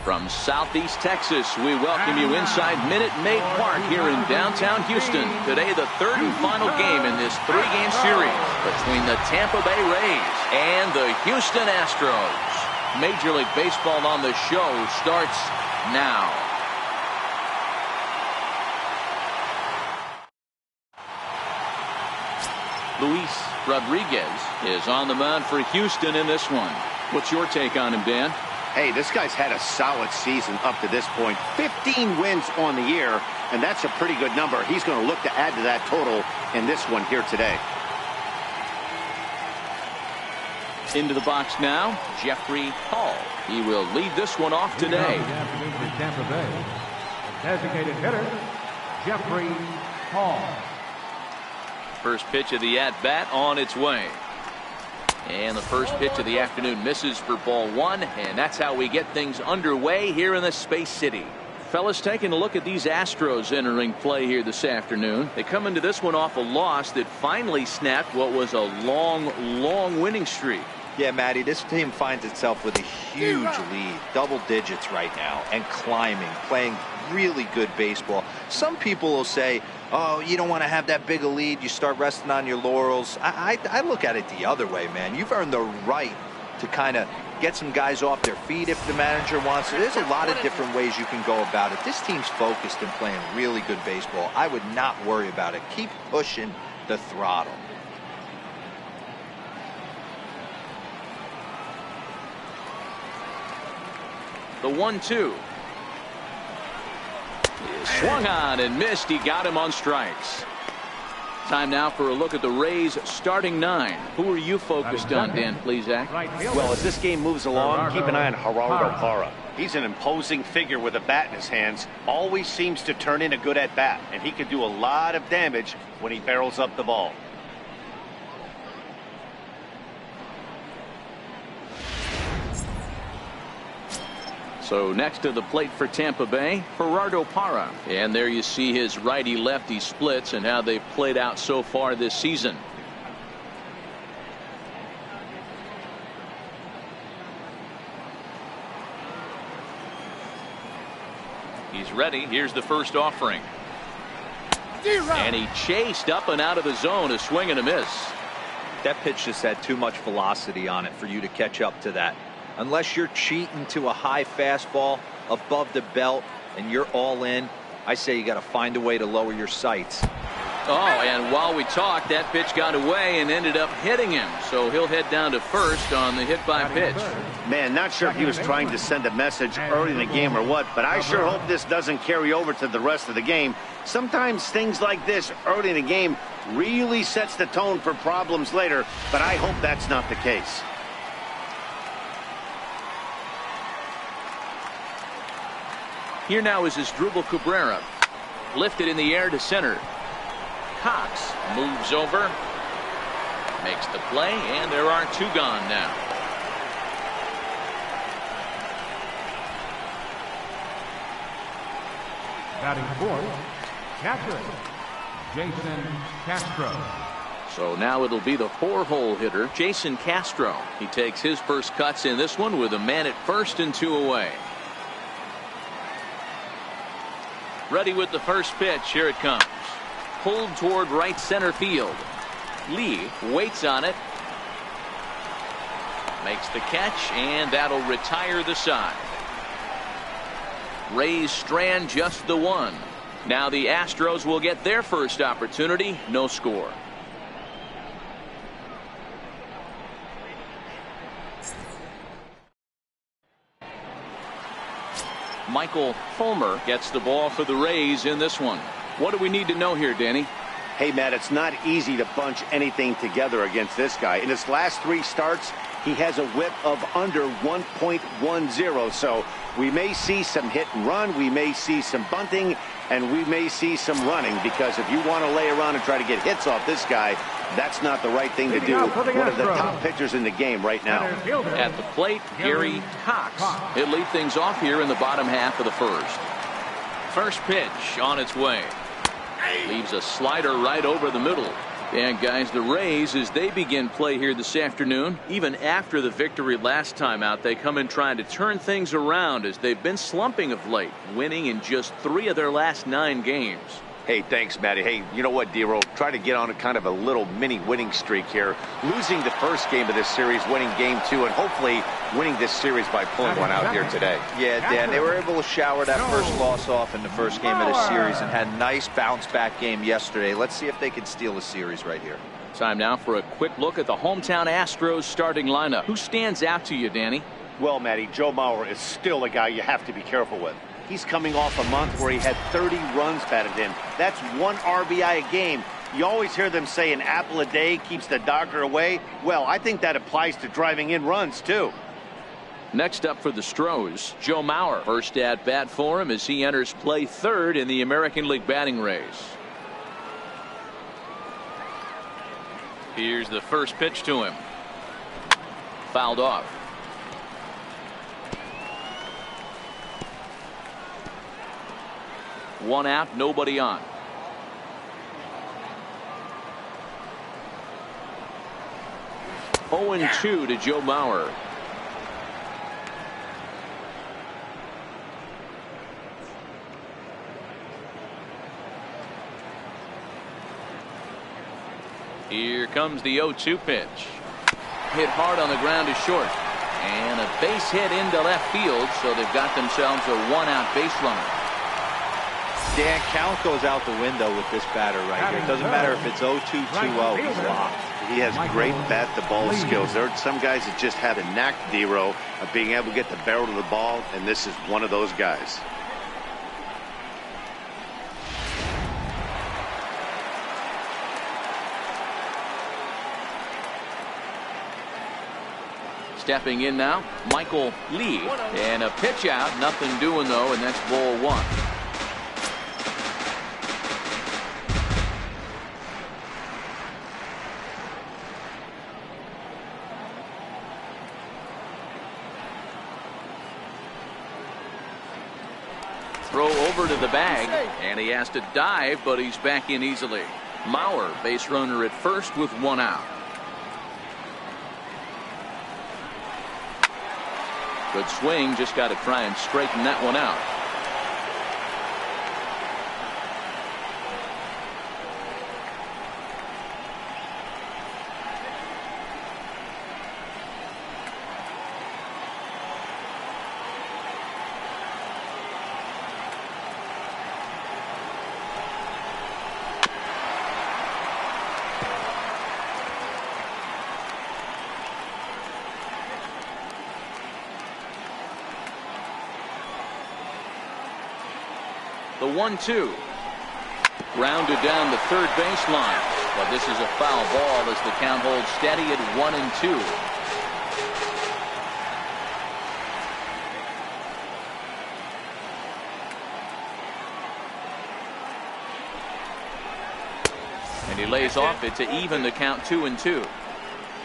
From Southeast Texas, we welcome you inside Minute Maid Park here in downtown Houston. Today, the third and final game in this three-game series between the Tampa Bay Rays and the Houston Astros. Major League Baseball on the show starts now. Luis Rodriguez is on the mound for Houston in this one. What's your take on him, Dan? Hey, this guy's had a solid season up to this point. 15 wins on the year, and that's a pretty good number. He's going to look to add to that total in this one here today. Into the box now, Jeffrey Hall. He will lead this one off today. Tampa Bay, designated hitter, Jeffrey Hall. First pitch of the at-bat on its way. And the first pitch of the afternoon misses for ball one, and that's how we get things underway here in the Space City. Fellas, taking a look at these Astros entering play here this afternoon. They come into this one off a loss that finally snapped what was a long winning streak. Yeah, Matty, this team finds itself with a huge lead, double digits right now, and climbing, playing really good baseball. Some people will say, oh, you don't want to have that big a lead, you start resting on your laurels. I look at it the other way, man. You've earned the right to kind of get some guys off their feet if the manager wants to. There's a lot of different ways you can go about it. This team's focused and playing really good baseball. I would not worry about it. Keep pushing the throttle. The 1-2. Swung on and missed. He got him on strikes. Time now for a look at the Rays starting nine. Who are you focused on, Dan Plesac? Well, as this game moves along, keep an eye on Gerardo Parra. He's an imposing figure with a bat in his hands. Always seems to turn in a good at-bat, and he can do a lot of damage when he barrels up the ball. So next to the plate for Tampa Bay, Gerardo Parra. And there you see his righty-lefty splits and how they've played out so far this season. He's ready. Here's the first offering. And he chased up and out of the zone, a swing and a miss. That pitch just had too much velocity on it for you to catch up to that. Unless you're cheating to a high fastball above the belt and you're all in, I say you got to find a way to lower your sights. Oh, and while we talked, that pitch got away and ended up hitting him. So he'll head down to first on the hit by pitch. Man, not sure if he was trying to send a message early in the game or what, but I sure hope this doesn't carry over to the rest of the game. Sometimes things like this early in the game really sets the tone for problems later, but I hope that's not the case. Here now is Asdrubal Cabrera. Lifted in the air to center. Cox moves over. Makes the play, and there are two gone now. Batting fourth, catcher, Jason Castro. So now it'll be the four-hole hitter, Jason Castro. He takes his first cuts in this one with a man at first and two away. Ready with the first pitch. Here it comes. Pulled toward right center field. Lee waits on it. Makes the catch, and that'll retire the side. Rays strand just the one. Now the Astros will get their first opportunity. No score. Michael Fulmer gets the ball for the Rays in this one. What do we need to know here, Danny? Hey, Matt, it's not easy to bunch anything together against this guy. In his last three starts, he has a whip of under 1.10. So we may see some hit and run. We may see some bunting, and we may see some running, because if you want to lay around and try to get hits off this guy, that's not the right thing to do. One of the top pitchers in the game right now. At the plate, Gary Cox. He'll lead things off here in the bottom half of the first. First pitch on its way. Leaves a slider right over the middle. And guys, the Rays, as they begin play here this afternoon, even after the victory last time out, they come in trying to turn things around as they've been slumping of late, winning in just 3 of their last 9 games. Hey, thanks, Matty. Hey, you know what, Dero? Try to get on a kind of a little mini winning streak here. Losing the first game of this series, winning game 2, and hopefully winning this series by pulling one out here today. Yeah, Dan, they were able to shower that first loss off in the first game of the series and had a nice bounce-back game yesterday. Let's see if they can steal a series right here. Time now for a quick look at the hometown Astros starting lineup. Who stands out to you, Danny? Well, Matty, Joe Mauer is still a guy you have to be careful with. He's coming off a month where he had 30 runs batted in. That's 1 RBI a game. You always hear them say an apple a day keeps the doctor away. Well, I think that applies to driving in runs, too. Next up for the Astros, Joe Mauer. First at bat for him as he enters play 3rd in the American League batting race. Here's the first pitch to him. Fouled off. One out, nobody on. Oh, 0-2 to Joe Mauer. Here comes the 0-2 pitch. Hit hard on the ground to short. And a base hit into left field, so they've got themselves a 1-out base runner. Dan, count goes out the window with this batter right here. It doesn't matter if it's 0-2, 2-0. He's locked. He has great bat-to-ball skills. There are some guys that just have a knack, Dero, of being able to get the barrel to the ball, and this is one of those guys. Stepping in now, Michael Lee. And a pitch out. Nothing doing, though, and that's ball 1. Throw over to the bag, and he has to dive, but he's back in easily. Mauer, base runner at first with 1 out. Good swing, just got to try and straighten that one out. The 1-2. Grounded down the third baseline. But this is a foul ball as the count holds steady at 1-2. And he lays off it to even the count 2-2.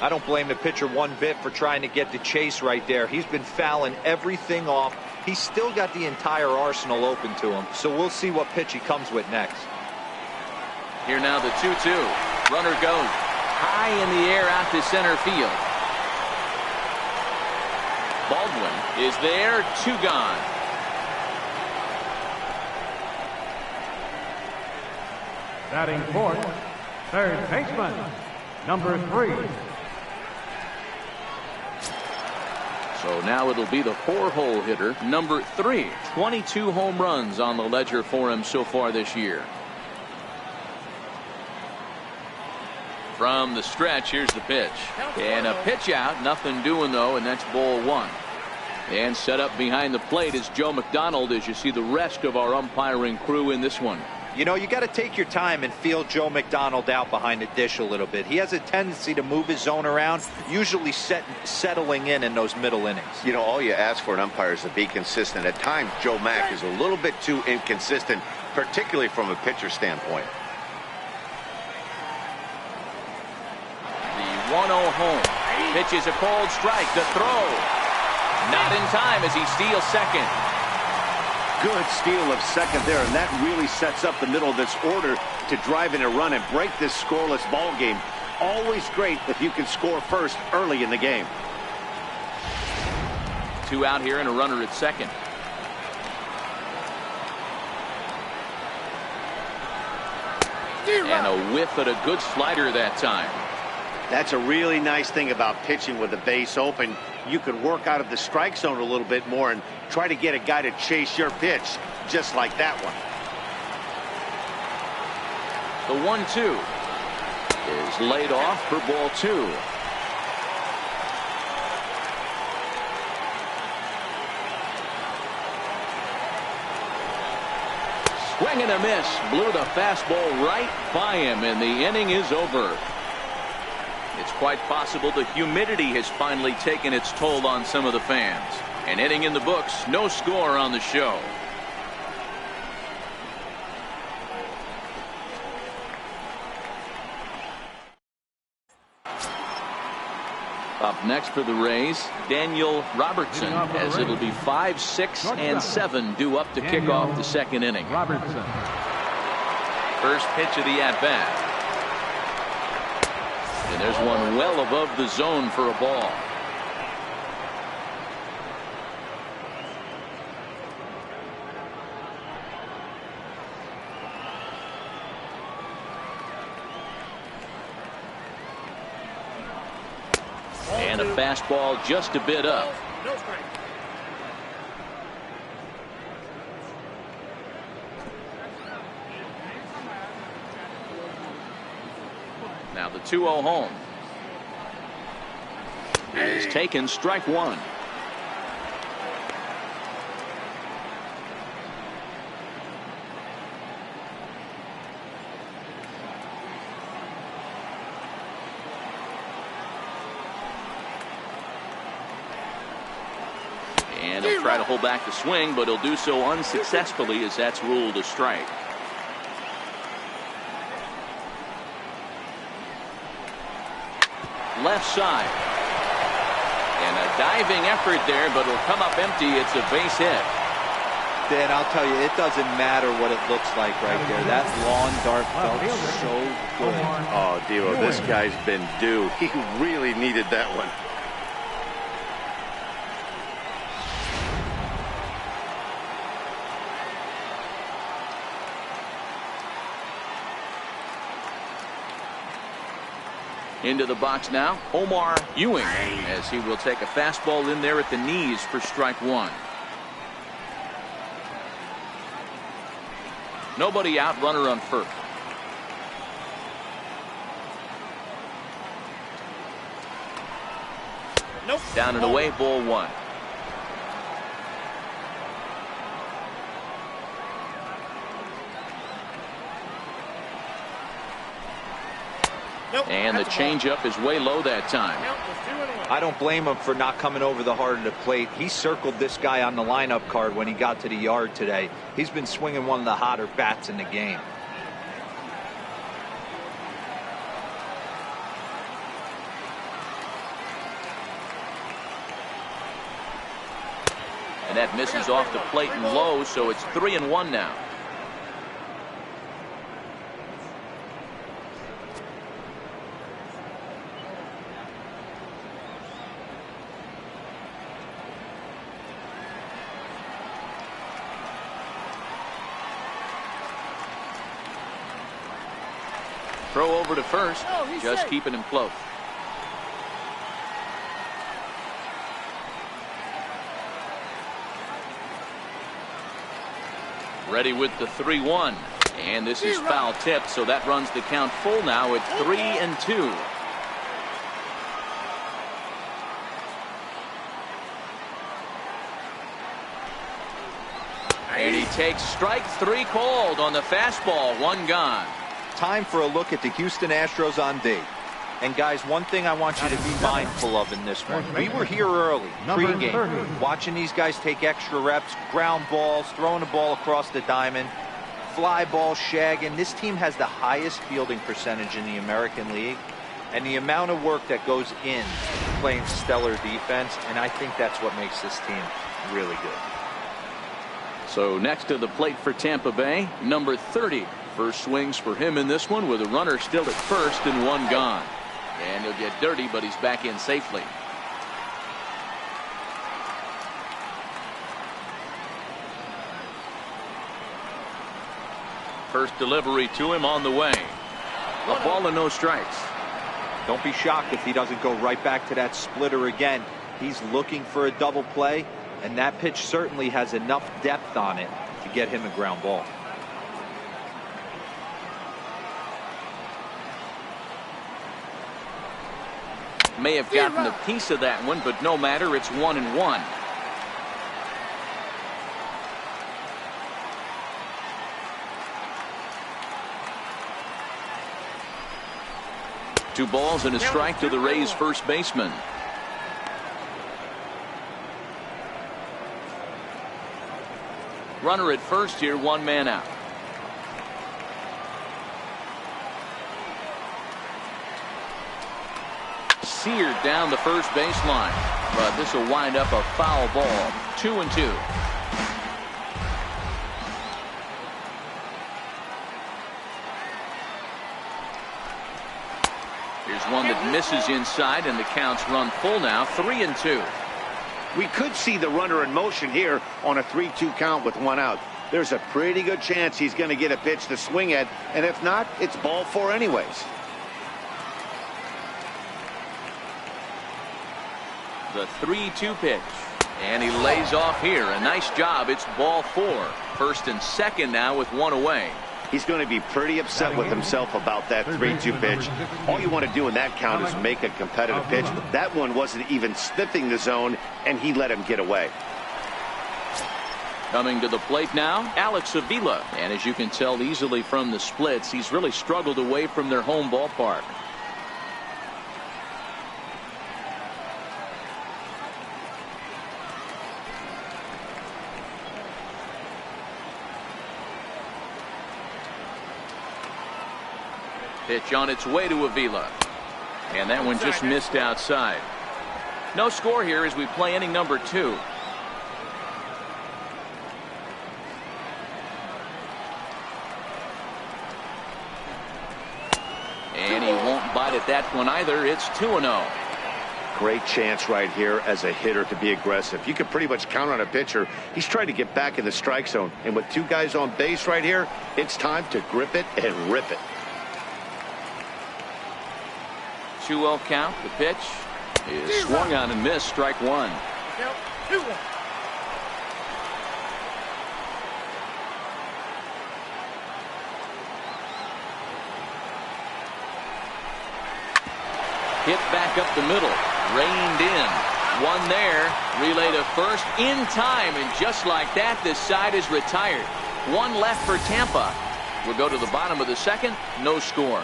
I don't blame the pitcher one bit for trying to get the chase right there. He's been fouling everything off. He's still got the entire arsenal open to him. So we'll see what pitch he comes with next. Here now the 2-2. Runner goes high in the air out to center field. Baldwin is there. 2 gone. Batting 4th, third baseman, number 3. So now it'll be the 4-hole hitter, number 3. 22 home runs on the ledger for him so far this year. From the stretch, here's the pitch. And a pitch out, nothing doing though, and that's ball 1. And set up behind the plate is Joe McDonald as you see the rest of our umpiring crew in this one. You know, you got to take your time and feel Joe McDonald out behind the dish a little bit. He has a tendency to move his zone around, usually settling in those middle innings. You know, all you ask for an umpire is to be consistent. At times, Joe Mack is a little bit too inconsistent, particularly from a pitcher standpoint. The 1-0 home. Pitches a cold strike. The throw. Not in time as he steals second. Good steal of second there, and that really sets up the middle of this order to drive in a run and break this scoreless ball game. Always great if you can score first early in the game. 2 out here and a runner at second. And a whiff at a good slider that time. That's a really nice thing about pitching with the base open. You can work out of the strike zone a little bit more and try to get a guy to chase your pitch, just like that one. The 1-2 is laid off for ball 2. Swing and a miss. Blew the fastball right by him, and the inning is over. It's quite possible the humidity has finally taken its toll on some of the fans. An inning in the books, no score on the show. Up next for the Rays, Daniel Robertson, as it'll be 5, 6, and 7 due up to kick off the second inning. Robertson. First pitch of the at-bat. And there's one well above the zone for a ball. And a fastball just a bit up. Now the 2-0 home is taken, strike one. And he'll try to hold back the swing, but he'll do so unsuccessfully as that's ruled a strike. Left side. And a diving effort there, but it'll come up empty. It's a base hit. Dan, I'll tell you, it doesn't matter what it looks like right there. That lawn dart felt so good. Oh, Devo, this guy's been due. He really needed that one. Into the box now, Omar Ewing, as he will take a fastball in there at the knees for strike one. Nobody out, runner on first. Nope. Down and away, ball one. Nope. And the changeup is way low that time. I don't blame him for not coming over the heart of the plate. He circled this guy on the lineup card when he got to the yard today. He's been swinging one of the hotter bats in the game. And that misses off the plate and low, so it's 3-1 now. Throw over to first, just keeping him close. Ready with the 3-1, and this is foul tipped, so that runs the count full now at 3-2. And he takes strike three called on the fastball, one gone. Time for a look at the Houston Astros on D. And guys, one thing I want you to be mindful of in this one. We were here early, pregame, watching these guys take extra reps, ground balls, throwing the ball across the diamond, fly ball, shagging. This team has the highest fielding percentage in the American League. And the amount of work that goes in playing stellar defense, and I think that's what makes this team really good. So next to the plate for Tampa Bay, number 30. First swings for him in this one with a runner still at first and one gone. And he'll get dirty, but he's back in safely. First delivery to him on the way. A ball and no strikes. Don't be shocked if he doesn't go right back to that splitter again. He's looking for a double play, and that pitch certainly has enough depth on it to get him a ground ball. May have gotten a piece of that one, but no matter, it's 1-1. Two balls and a strike to the Rays first baseman. Runner at first here, one man out. Seared down the first baseline, but this will wind up a foul ball. 2-2. Here's one that misses inside, and the count's run full now. 3-2. We could see the runner in motion here on a 3-2 count with one out. There's a pretty good chance he's going to get a pitch to swing at, and if not, it's ball four anyways. The 3-2 pitch, and he lays off here. A nice job. It's ball four. First and second now with one away. He's going to be pretty upset with himself about that 3-2 pitch. All you want to do in that count is make a competitive pitch. That one wasn't even sniffing the zone, and he let him get away. Coming to the plate now, Alex Avila. And as you can tell easily from the splits, he's really struggled away from their home ballpark. Pitch on its way to Avila. And that one just missed outside. No score here as we play inning number 2. And he won't bite at that one either. It's 2-0. Great chance right here as a hitter to be aggressive. You could pretty much count on a pitcher. He's trying to get back in the strike zone. And with two guys on base right here, it's time to grip it and rip it. 2-0 count. The pitch is swung on and missed. Strike one. Hit back up the middle. Reined in. One there. Relay to first in time. And just like that, this side is retired. One left for Tampa. We'll go to the bottom of the second. No score.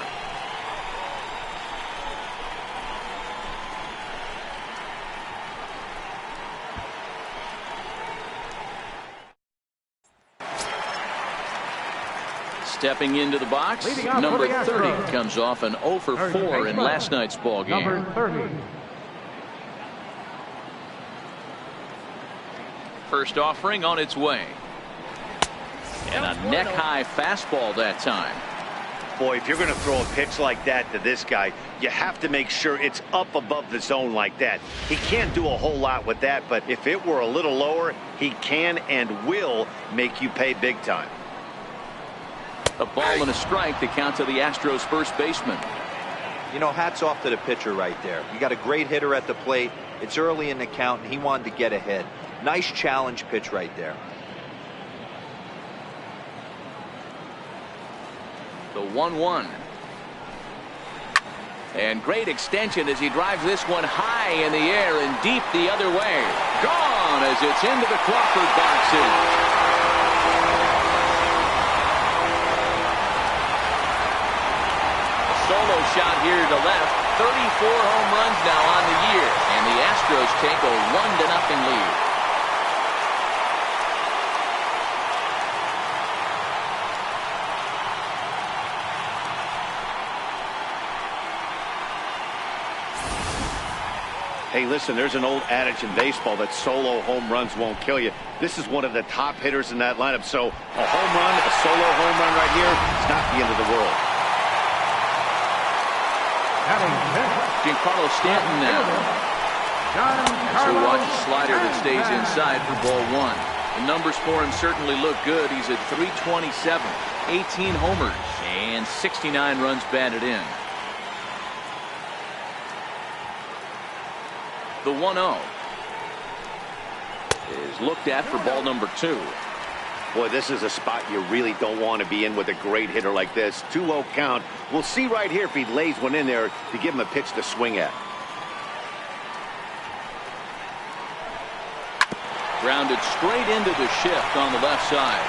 Stepping into the box, number 30 comes off an 0 for 4 in last night's ball game. Number 30. First offering on its way. And a neck-high fastball that time. Boy, if you're going to throw a pitch like that to this guy, you have to make sure it's up above the zone like that. He can't do a whole lot with that, but if it were a little lower, he can and will make you pay big time. A ball and a strike to count to the Astros first baseman. You know, hats off to the pitcher right there. You got a great hitter at the plate. It's early in the count, and he wanted to get ahead. Nice challenge pitch right there. The 1-1. And great extension as he drives this one high in the air and deep the other way. Gone as it's into the Crawford boxes. Solo shot here to left. 34 home runs now on the year, and the Astros take a 1-0 lead. Hey, listen, there's an old adage in baseball that solo home runs won't kill you. This is one of the top hitters in that lineup. So a home run, a solo home run right here, it's not the end of the world. Giancarlo Stanton now. So we watch a slider that stays inside for ball one. The numbers for him certainly look good. He's at 327, 18 homers, and 69 runs batted in. The 1-0 is looked at for ball number 2. Boy, this is a spot you really don't want to be in with a great hitter like this. 2-0 count. We'll see right here if he lays one in there to give him a pitch to swing at. Grounded straight into the shift on the left side.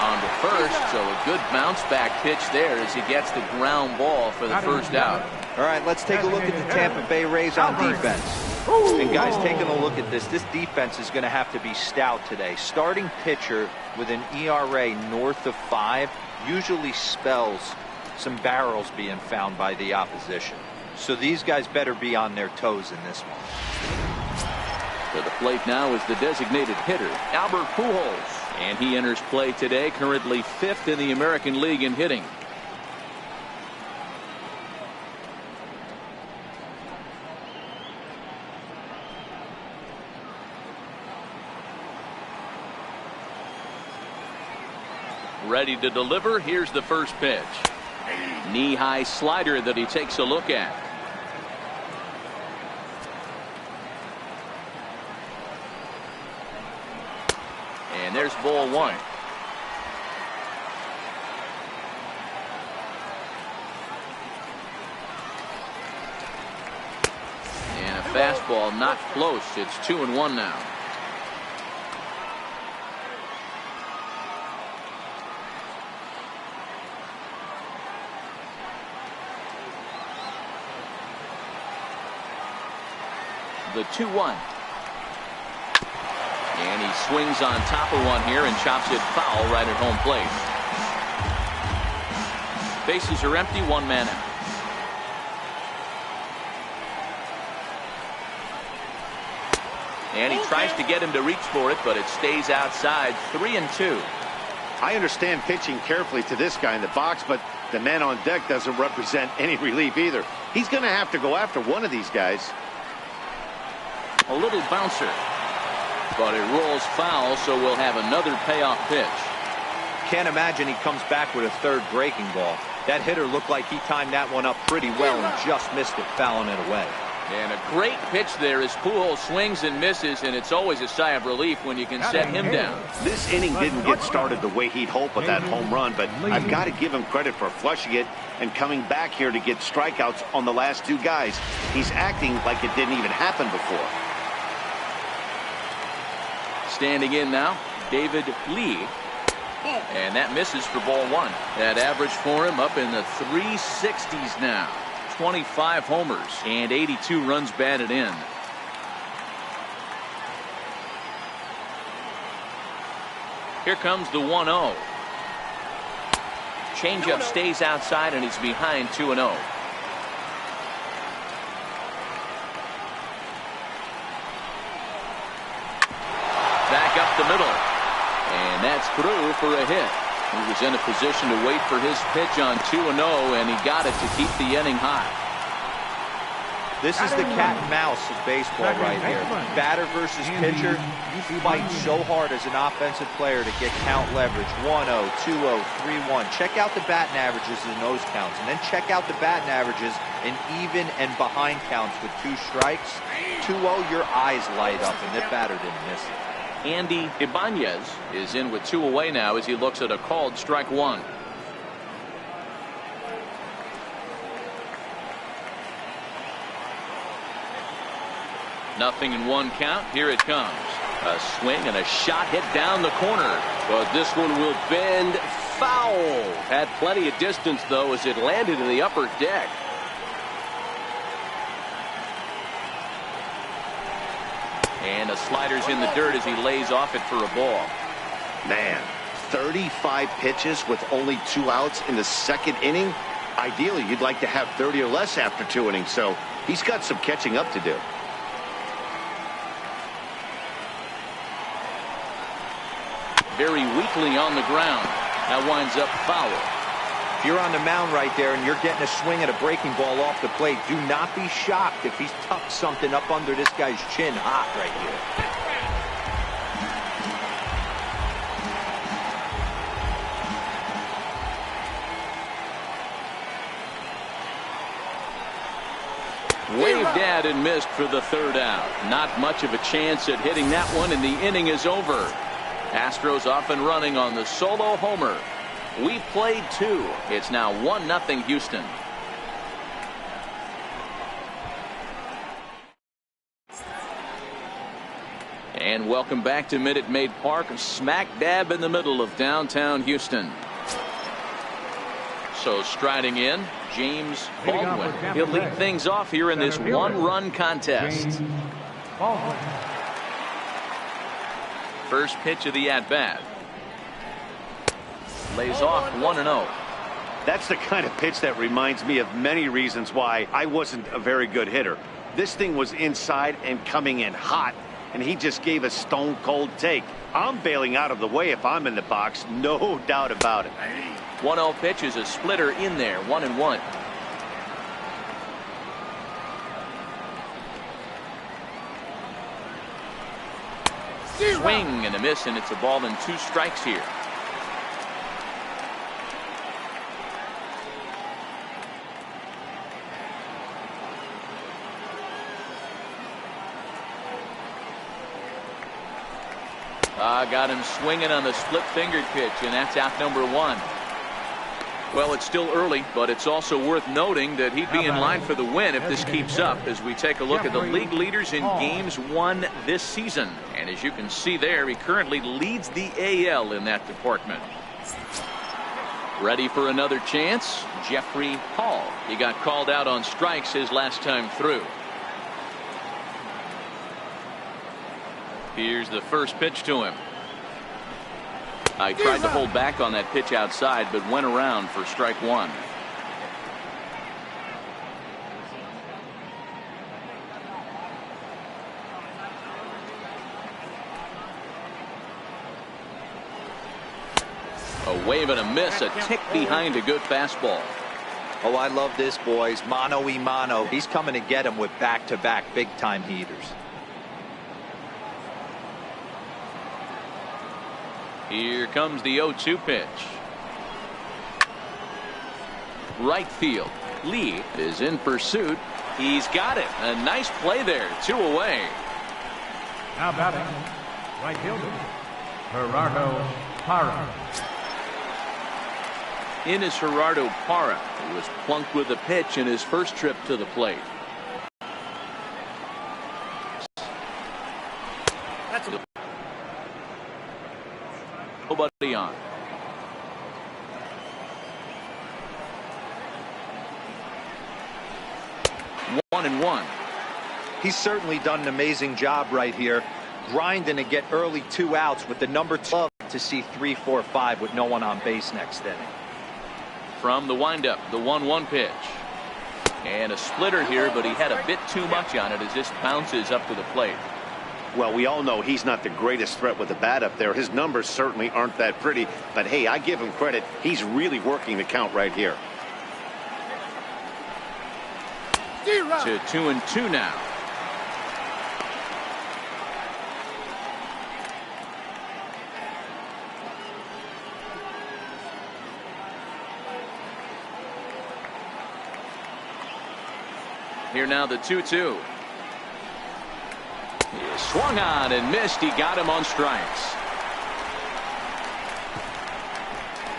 On to first, so a good bounce back pitch there as he gets the ground ball for the first out. All right, let's take a look at the Tampa Bay Rays on defense. And guys, taking a look at this defense is going to have to be stout today. Starting pitcher with an ERA north of 5 usually spells some barrels being found by the opposition. So these guys better be on their toes in this one. To the plate now is the designated hitter, Albert Pujols. And he enters play today, currently 5th in the American League in hitting. Ready to deliver. Here's the first pitch. Knee-high slider that he takes a look at. And there's ball 1. And a fastball not close. It's 2-1 now. The 2-1. And he swings on top of one here and chops it foul right at home plate. Bases are empty, 1 man out. And he tries to get him to reach for it, but it stays outside. 3-2. I understand pitching carefully to this guy in the box, but the man on deck doesn't represent any relief either. He's going to have to go after one of these guys. A little bouncer, but it rolls foul, so we'll have another payoff pitch. Can't imagine he comes back with a third breaking ball. That hitter looked like he timed that one up pretty well and just missed it, fouling it away. And a great pitch there as Pujols swings and misses, and it's always a sigh of relief when you can set him down. This inning didn't get started the way he'd hoped with that home run, but I've got to give him credit for flushing it and coming back here to get strikeouts on the last 2 guys. He's acting like it didn't even happen before. Standing in now, David Lee. And that misses for ball 1. That average for him up in the 360s now. 25 homers and 82 runs batted in. Here comes the 1-0. Changeup stays outside and he's behind 2-0. Back up the middle. And that's through for a hit. He was in a position to wait for his pitch on 2-0, and he got it to keep the inning hot. This is the cat and mouse of baseball right here. Batter versus pitcher. You fight so hard as an offensive player to get count leverage. 1-0, 2-0, 3-1. Check out the batting averages in those counts, and then check out the batting averages in even and behind counts with 2 strikes. 2-0, your eyes light up, and the batter didn't miss it. Andy Ibanez is in with 2 away now as he looks at a called strike 1. Nothing in 1 count. Here it comes. A swing and a shot hit down the corner. But this one will bend foul. Had plenty of distance though as it landed in the upper deck. And the slider's in the dirt as he lays off it for a ball. Man, 35 pitches with only 2 outs in the 2nd inning. Ideally, you'd like to have 30 or less after 2 innings, so he's got some catching up to do. very weakly on the ground. That winds up foul. If you're on the mound right there and you're getting a swing at a breaking ball off the plate, do not be shocked if he's tucked something up under this guy's chin hot right here. Waved at and missed for the third out. Not much of a chance at hitting that one, and the inning is over. Astros off and running on the solo homer. We played 2. It's now 1-0 Houston. And welcome back to Minute Maid Park, smack dab in the middle of downtown Houston. So striding in, James Baldwin. He'll lead things off here in this one-run contest. First pitch of the at-bat. Lays off 1-0. That's the kind of pitch that reminds me of many reasons why I wasn't a very good hitter. This thing was inside and coming in hot, and he just gave a stone-cold take. I'm bailing out of the way if I'm in the box, no doubt about it. 1-0 pitch is a splitter in there, 1-1. Swing and a miss, and it's a ball and 2 strikes here. Got him swinging on the split-fingered pitch, and that's out number 1. Well, it's still early, but it's also worth noting that he'd be in line for the win if this keeps up as we take a look at the league leaders in games won this season. And as you can see there, he currently leads the AL in that department. Ready for another chance? Jeffrey Hall. He got called out on strikes his last time through. Here's the first pitch to him. I tried to hold back on that pitch outside, but went around for strike 1. A wave and a miss, a tick behind a good fastball. Oh, I love this, boys. Mano-y-mano. He's coming to get him with back-to-back big-time heaters. Here comes the 0-2 pitch. Right field. Lee is in pursuit. He's got it. A nice play there. 2 away. Now batting, right fielder, Gerardo Parra. In is Gerardo Parra, who was plunked with a pitch in his first trip to the plate. That's a Nobody on. One and one. He's certainly done an amazing job right here, grinding to get early 2 outs with the number 12 to see 3, 4, 5 with no one on base next inning. From the windup, the 1-1 pitch. And a splitter here, but he had a bit too much on it as this bounces up to the plate. Well, we all know he's not the greatest threat with the bat up there. His numbers certainly aren't that pretty. But, hey, I give him credit. He's really working the count right here. To 2-2 now. Here now the 2-2. He swung on and missed. He got him on strikes.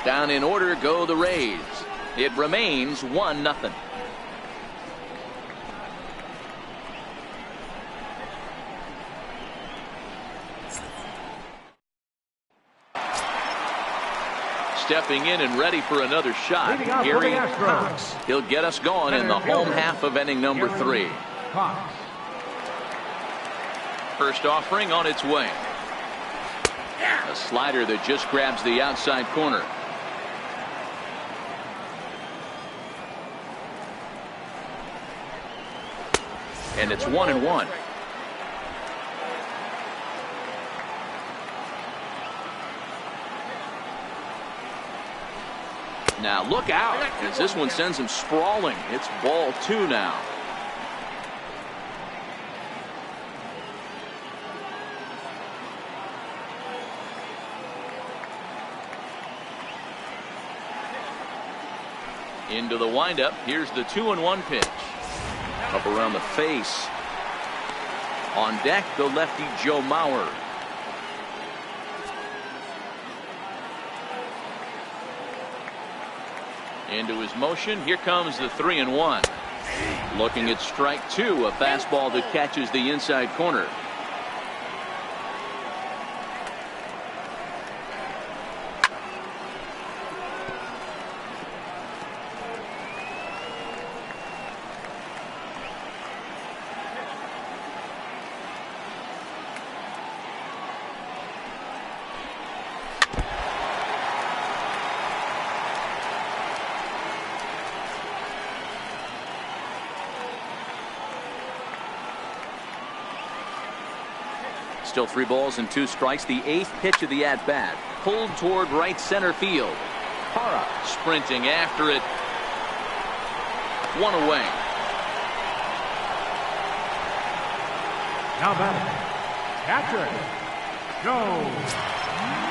Down in order go the Rays. It remains 1-0. Stepping in and ready for another shot, Gary Cox. He'll get us going in the home half of inning number 3. First offering on its way. A slider that just grabs the outside corner. And it's 1-1. Now look out as this one sends him sprawling. It's ball 2 now. Into the windup. Here's the 2-1 pitch. Up around the face. On deck, the lefty Joe Mauer. Into his motion. Here comes the 3-1. Looking at strike 2. A fastball that catches the inside corner. Still 3 balls and 2 strikes. The 8th pitch of the at-bat. Pulled toward right center field. Parra sprinting after it. 1 away. Now batting, catcher, Joe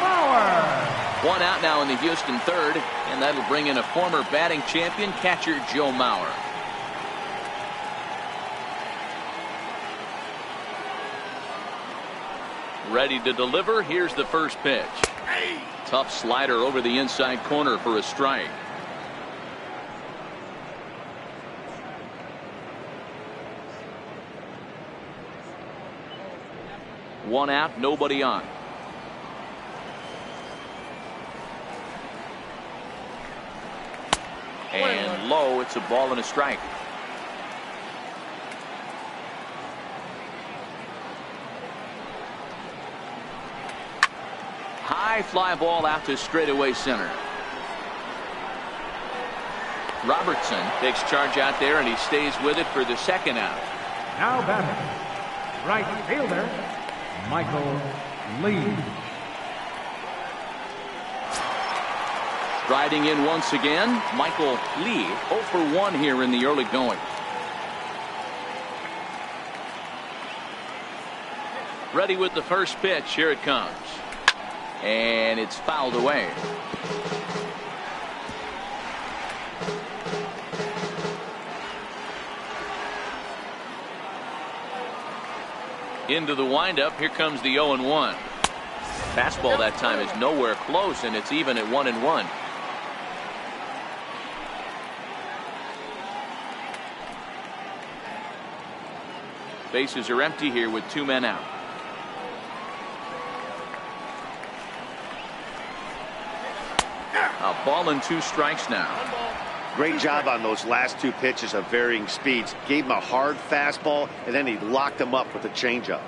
Mauer. 1 out now in the Houston third, and that'll bring in a former batting champion, catcher Joe Mauer. Ready to deliver. Here's the first pitch. Tough slider over the inside corner for a strike. One out, nobody on. And low, it's a ball and a strike. High fly ball out to straightaway center. Robertson takes charge out there, and he stays with it for the second out. Now batting, right fielder, Michael Lee. Striding in once again, Michael Lee, 0 for 1 here in the early going. Ready with the first pitch. Here it comes. And it's fouled away. Into the windup. Here comes the 0-1. Fastball that time is nowhere close, and it's even at 1-1. Bases are empty here with 2 men out. A ball and 2 strikes now. Great job on those last 2 pitches of varying speeds. Gave him a hard fastball, and then he locked him up with a changeup.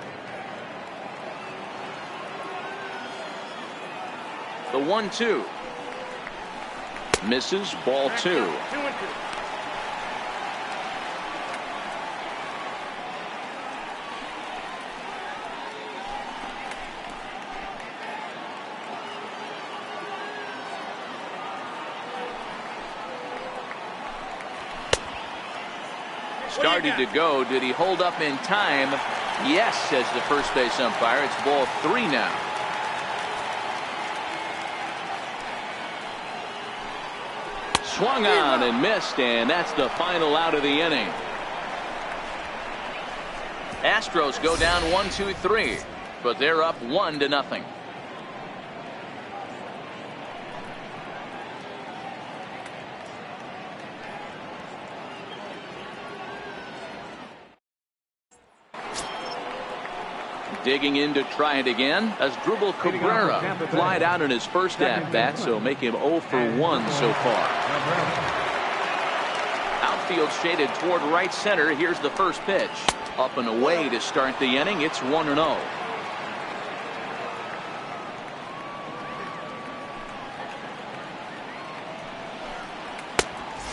The 1-2. Misses, ball 2. Started to go. Did he hold up in time? Yes, says the first base umpire. It's ball 3 now. Swung on and missed, and that's the final out of the inning. Astros go down 1-2-3, but they're up 1-0. Digging in to try it again as Drupal Cabrera flied out in his first at-bat, so make him 0 for 1 so far. Outfield shaded toward right center. Here's the first pitch. Up and away to start the inning. It's 1-0.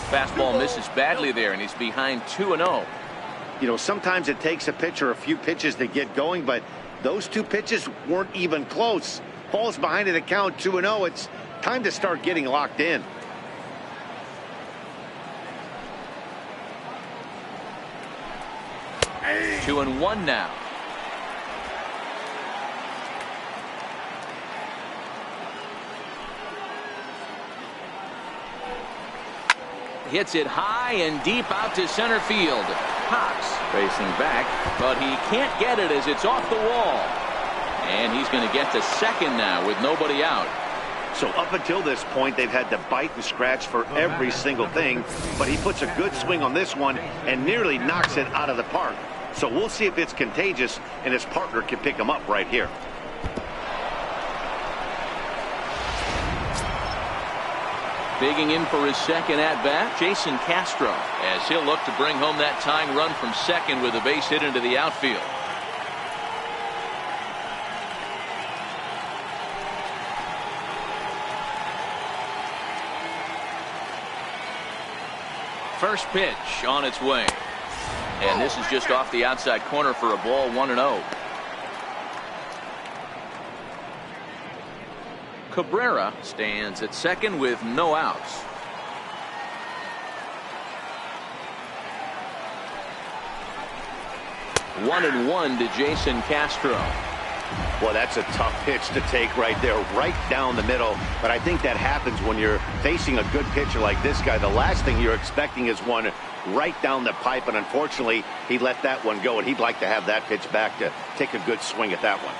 Fastball misses badly there, and he's behind 2-0. You know, sometimes it takes a pitcher a few pitches to get going, but those 2 pitches weren't even close. Falls behind in the count 2-0. It's time to start getting locked in. 2-1 now. Hits it high and deep out to center field. Cox racing back, but he can't get it as it's off the wall. And he's going to get to second now with nobody out. So up until this point, they've had to bite and scratch for every single thing, but he puts a good swing on this one and nearly knocks it out of the park. So we'll see if it's contagious and his partner can pick him up right here. Digging in for his second at-bat, Jason Castro, as he'll look to bring home that tying run from second with a base hit into the outfield. First pitch on its way. And this is just off the outside corner for a ball, 1-0. Cabrera stands at second with no outs. One and one to Jason Castro. Well, that's a tough pitch to take right there, right down the middle. But I think that happens when you're facing a good pitcher like this guy. The last thing you're expecting is one right down the pipe, and unfortunately, he let that one go, and he'd like to have that pitch back to take a good swing at that one.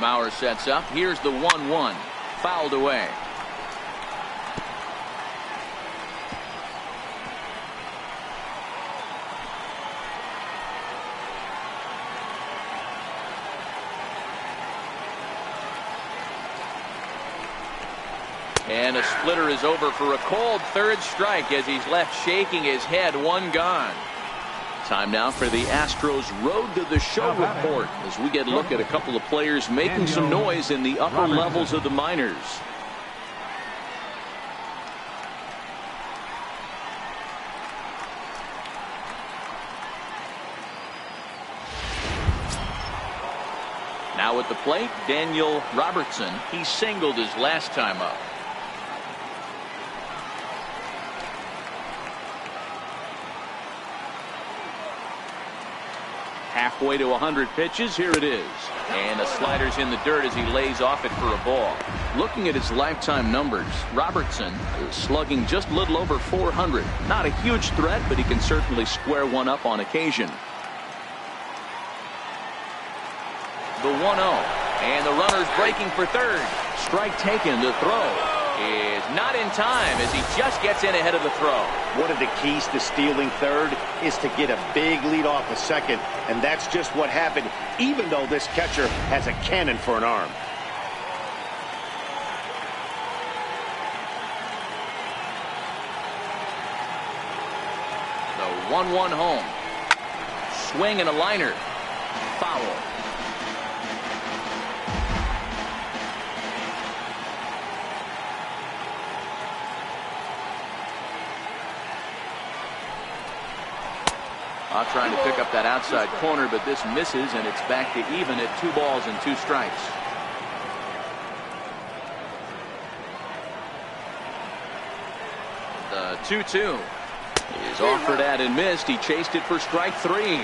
Mauer sets up. Here's the 1-1. Fouled away. And a splitter is over for a cold third strike as he's left shaking his head. One gone. Time now for the Astros Road to the Show report as we get a look at a couple of players making some noise in the upper levels of the minors. Now at the plate, Daniel Robertson. He singled his last time up. Halfway to 100 pitches. Here it is. And the slider's in the dirt as he lays off it for a ball. Looking at his lifetime numbers, Robertson is slugging just a little over 400. Not a huge threat, but he can certainly square one up on occasion. The 1-0. And the runner's breaking for third. Strike taken. The throw is not in time as he just gets in ahead of the throw. One of the keys to stealing third is to get a big lead off a second, and that's just what happened, even though this catcher has a cannon for an arm. The 1-1 home. Swing and a liner. Foul. Trying to pick up that outside corner, but this misses, and it's back to even at 2 balls and 2 strikes. The 2-2 is offered at and missed. He chased it for strike 3.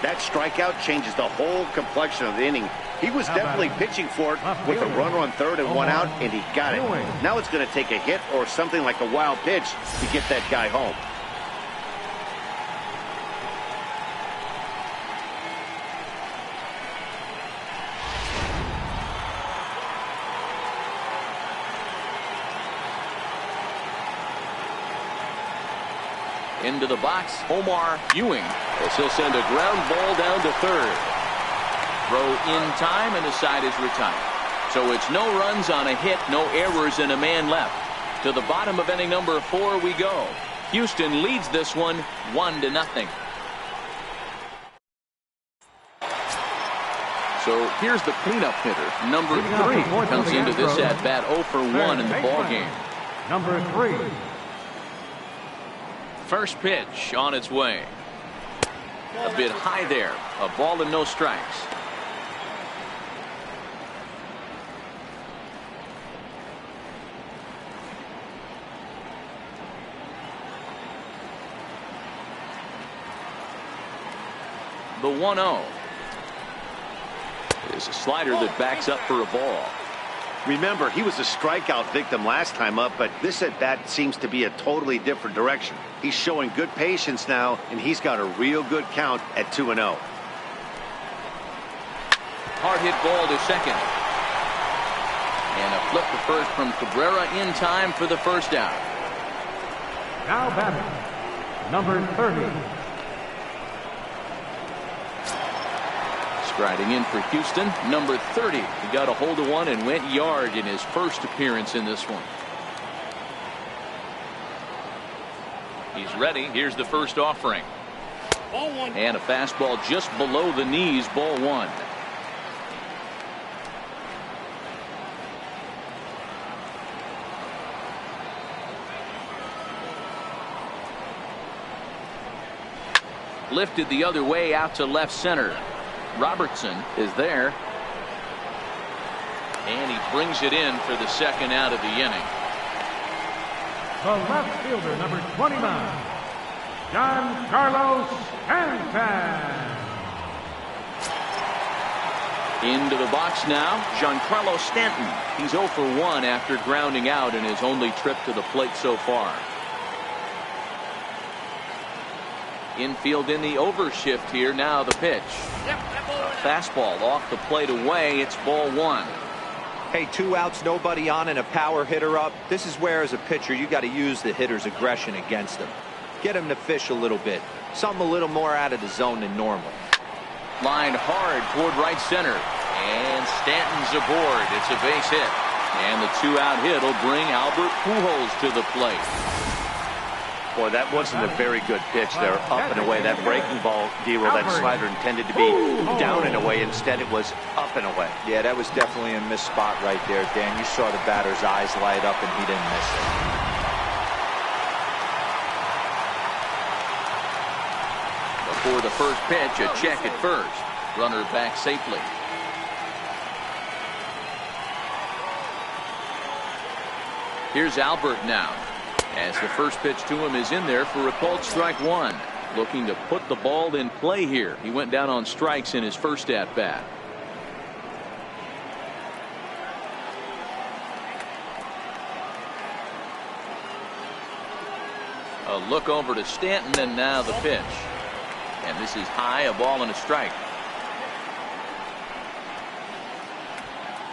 That strikeout changes the whole complexion of the inning. He was definitely pitching for it with a runner on third and 1 out, and he got it. Now it's going to take a hit or something like a wild pitch to get that guy home. Into the box, Omar Ewing, as he'll send a ground ball down to third. Throw in time, and the side is retired. So it's no runs on a hit, no errors, and a man left. To the bottom of inning number 4 we go. Houston leads this one 1-0. So here's the cleanup hitter. Number 3 comes into this at bat 0 for 1 in the ball game. Number 3. First pitch on its way. A bit high there. A ball and no strikes. The 1-0 is a slider that backs up for a ball. Remember, he was a strikeout victim last time up, but this at bat seems to be a totally different direction. He's showing good patience now, and he's got a real good count at 2-0. Hard hit ball to second. And a flip to first from Cabrera in time for the first out. Now batting, number 30. Striding in for Houston, number 30. He got a hold of one and went yard in his first appearance in this one. He's ready. Here's the first offering. Ball one. And a fastball just below the knees, ball one. Lifted the other way out to left center. Robertson is there. And he brings it in for the second out of the inning. The left fielder, number 29, Giancarlo Stanton. Into the box now, Giancarlo Stanton. He's 0 for 1 after grounding out in his only trip to the plate so far. Infield in the overshift here. Now the pitch. Fastball off the plate away. It's ball one. Hey, 2 outs, nobody on, and a power hitter up. This is where, as a pitcher, you got to use the hitter's aggression against him. Get him to fish a little bit. Something a little more out of the zone than normal. Lined hard toward right center. And Stanton's aboard. It's a base hit. And the 2-out hit will bring Albert Pujols to the plate. Boy, that wasn't a very good pitch there, up and away. That breaking ball, D-Roll, that slider intended to be down and away. Instead, it was up and away. Yeah, that was definitely a missed spot right there, Dan. You saw the batter's eyes light up, and he didn't miss it. Before the first pitch, a check at first. Runner back safely. Here's Albert now. As the first pitch to him is in there for a called strike one. Looking to put the ball in play here. He went down on strikes in his first at bat. A look over to Stanton, and now the pitch. And this is high, a ball and a strike.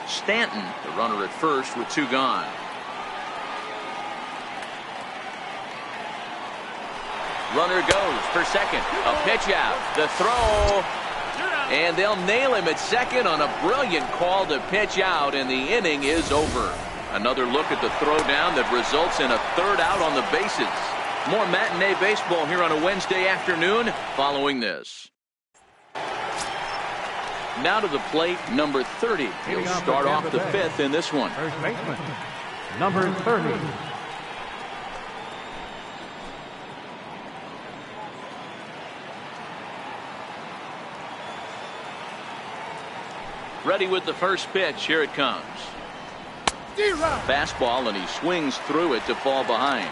Stanton, the runner at first with 2 gone. Runner goes for second. A pitch out. The throw. And they'll nail him at second on a brilliant call to pitch out, and the inning is over. Another look at the throw down that results in a 3rd out on the bases. More matinee baseball here on a Wednesday afternoon following this. Now to the plate, number 30. He'll start off the 5th in this one. First baseman, number 30. Ready with the first pitch. Here it comes. Fastball, and he swings through it to fall behind.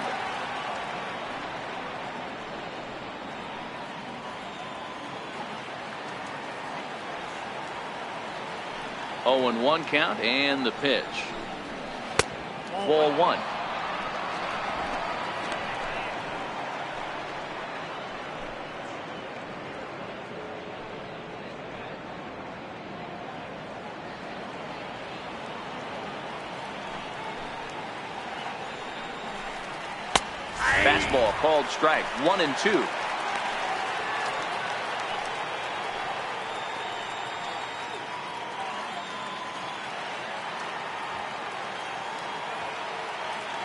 Oh, and 1 count, and the pitch. Ball 1. Fastball called strike. 1 and 2.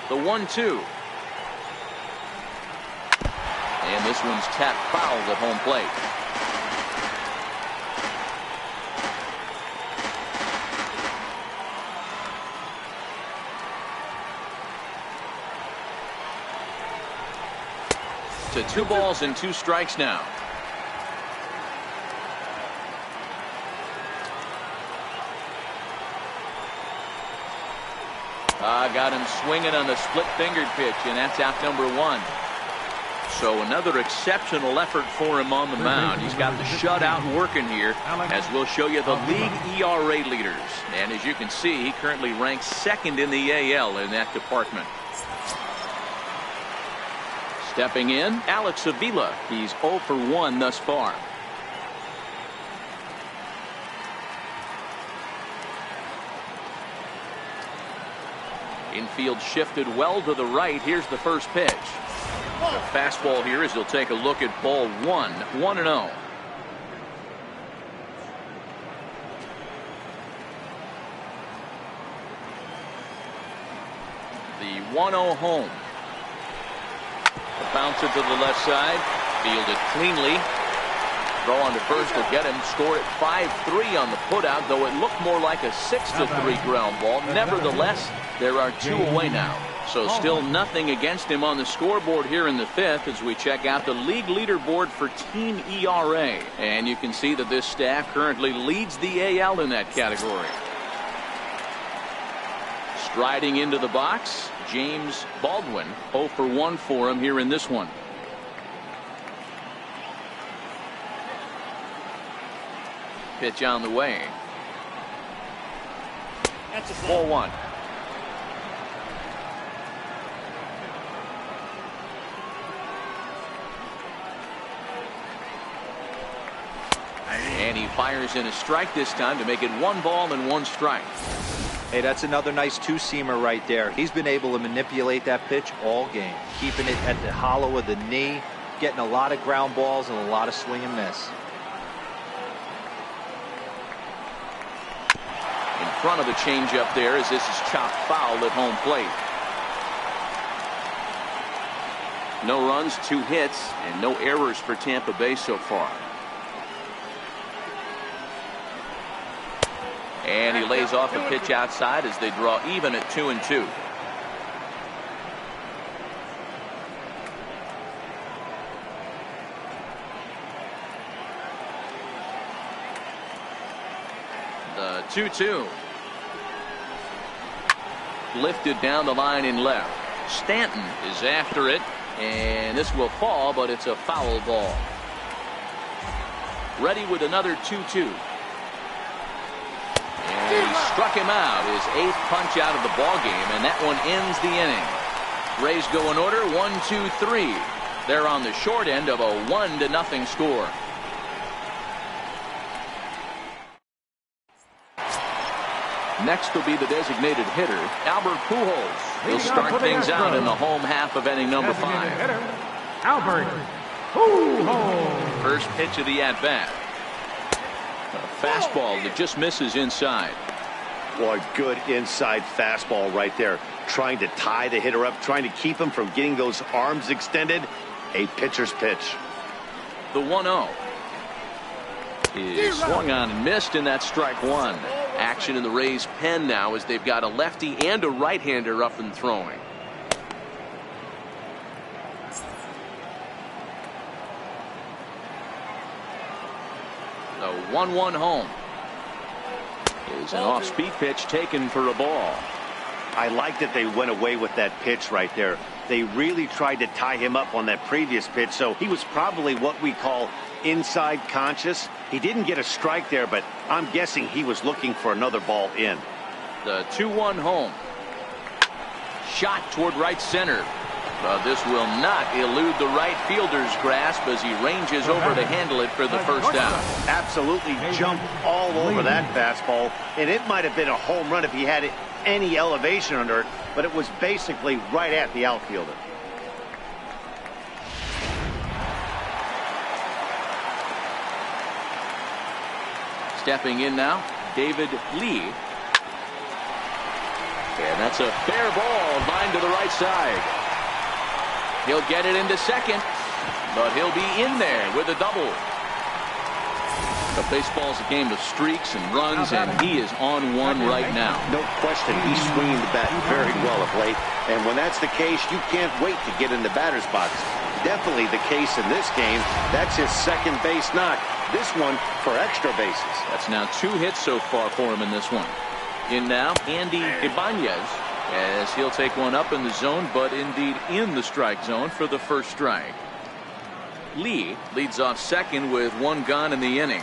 The 1-2. And this one's tapped foul at home plate. To 2 balls and 2 strikes now. Got him swinging on the split-fingered pitch, and that's out number 1. So another exceptional effort for him on the mound. He's got the shutout working here, as we'll show you the league ERA leaders. And as you can see, he currently ranks second in the AL in that department. Stepping in, Alex Avila. He's 0 for 1 thus far. Infield shifted well to the right. Here's the first pitch. The fastball here as he'll take a look at ball 1, 1-0. The 1-0 home. The bouncer to the left side. Fielded cleanly. Throw on to first will get him. Score at 5-3 on the putout, though it looked more like a 6-3 ground ball. Nevertheless, there are 2 away now. So still nothing against him on the scoreboard here in the 5th as we check out the league leaderboard for team ERA. And you can see that this staff currently leads the AL in that category. Striding into the box, James Baldwin. 0 for 1 for him here in this one. Pitch on the way. That's a ball 1. And he fires in a strike this time to make it 1 ball and 1 strike. Hey, that's another nice two-seamer right there. He's been able to manipulate that pitch all game, keeping it at the hollow of the knee, getting a lot of ground balls and a lot of swing and miss. In front of the changeup there as this is chopped foul at home plate. No runs, 2 hits, and no errors for Tampa Bay so far. And he lays off a pitch outside as they draw even at 2-2. The 2-2. Lifted down the line in left. Stanton is after it, and this will fall, but it's a foul ball. Ready with another 2-2. And he struck him out, his 8th punch out of the ball game, and that one ends the inning. Rays go in order, 1-2-3. They're on the short end of a 1-0 score. Next will be the designated hitter, Albert Pujols. He'll start things out in the home half of inning number 5. Hitter, Albert Pujols. First pitch of the at-bat. A fastball that just misses inside. Boy, good inside fastball right there. Trying to tie the hitter up, trying to keep him from getting those arms extended. A pitcher's pitch. The 1-0 is swung on and missed, and that's strike 1. Action in the Rays' pen now as they've got a lefty and a right-hander up and throwing. The 1-1 home is an off-speed pitch taken for a ball. I like that they went away with that pitch right there. They really tried to tie him up on that previous pitch, so he was probably what we call inside conscious. He didn't get a strike there, but I'm guessing he was looking for another ball in. The 2-1 home. Shot toward right center. But this will not elude the right fielder's grasp as he ranges over to handle it for the first out. Absolutely jumped all over that fastball, and it might have been a home run if he had any elevation under it, but it was basically right at the outfielder. Stepping in now, David Lee. And that's a fair ball, line to the right side. He'll get it into second, but he'll be in there with a double. But baseball's a game of streaks and runs, and he is on one right now. No question, he's swinging the bat very well of late, and when that's the case, you can't wait to get in the batter's box. Definitely the case in this game. That's his second base knock. This one for extra bases. That's now 2 hits so far for him in this one. In now, Andy Ibanez, as he'll take one up in the zone, but indeed in the strike zone for the first strike. Lee leads off second with one gone in the inning.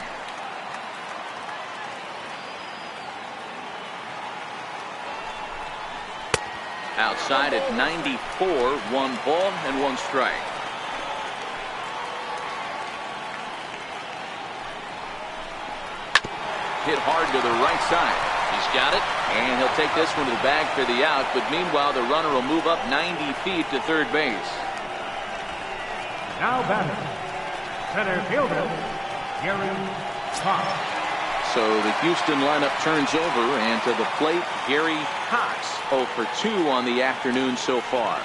Outside at 94, 1 ball and 1 strike. Hit hard to the right side. He's got it, and he'll take this one to the bag for the out, but meanwhile the runner will move up 90 feet to third base. Now batting, center fielder, Gary Cox. So the Houston lineup turns over, and to the plate, Gary Cox. 0 for 2 on the afternoon so far.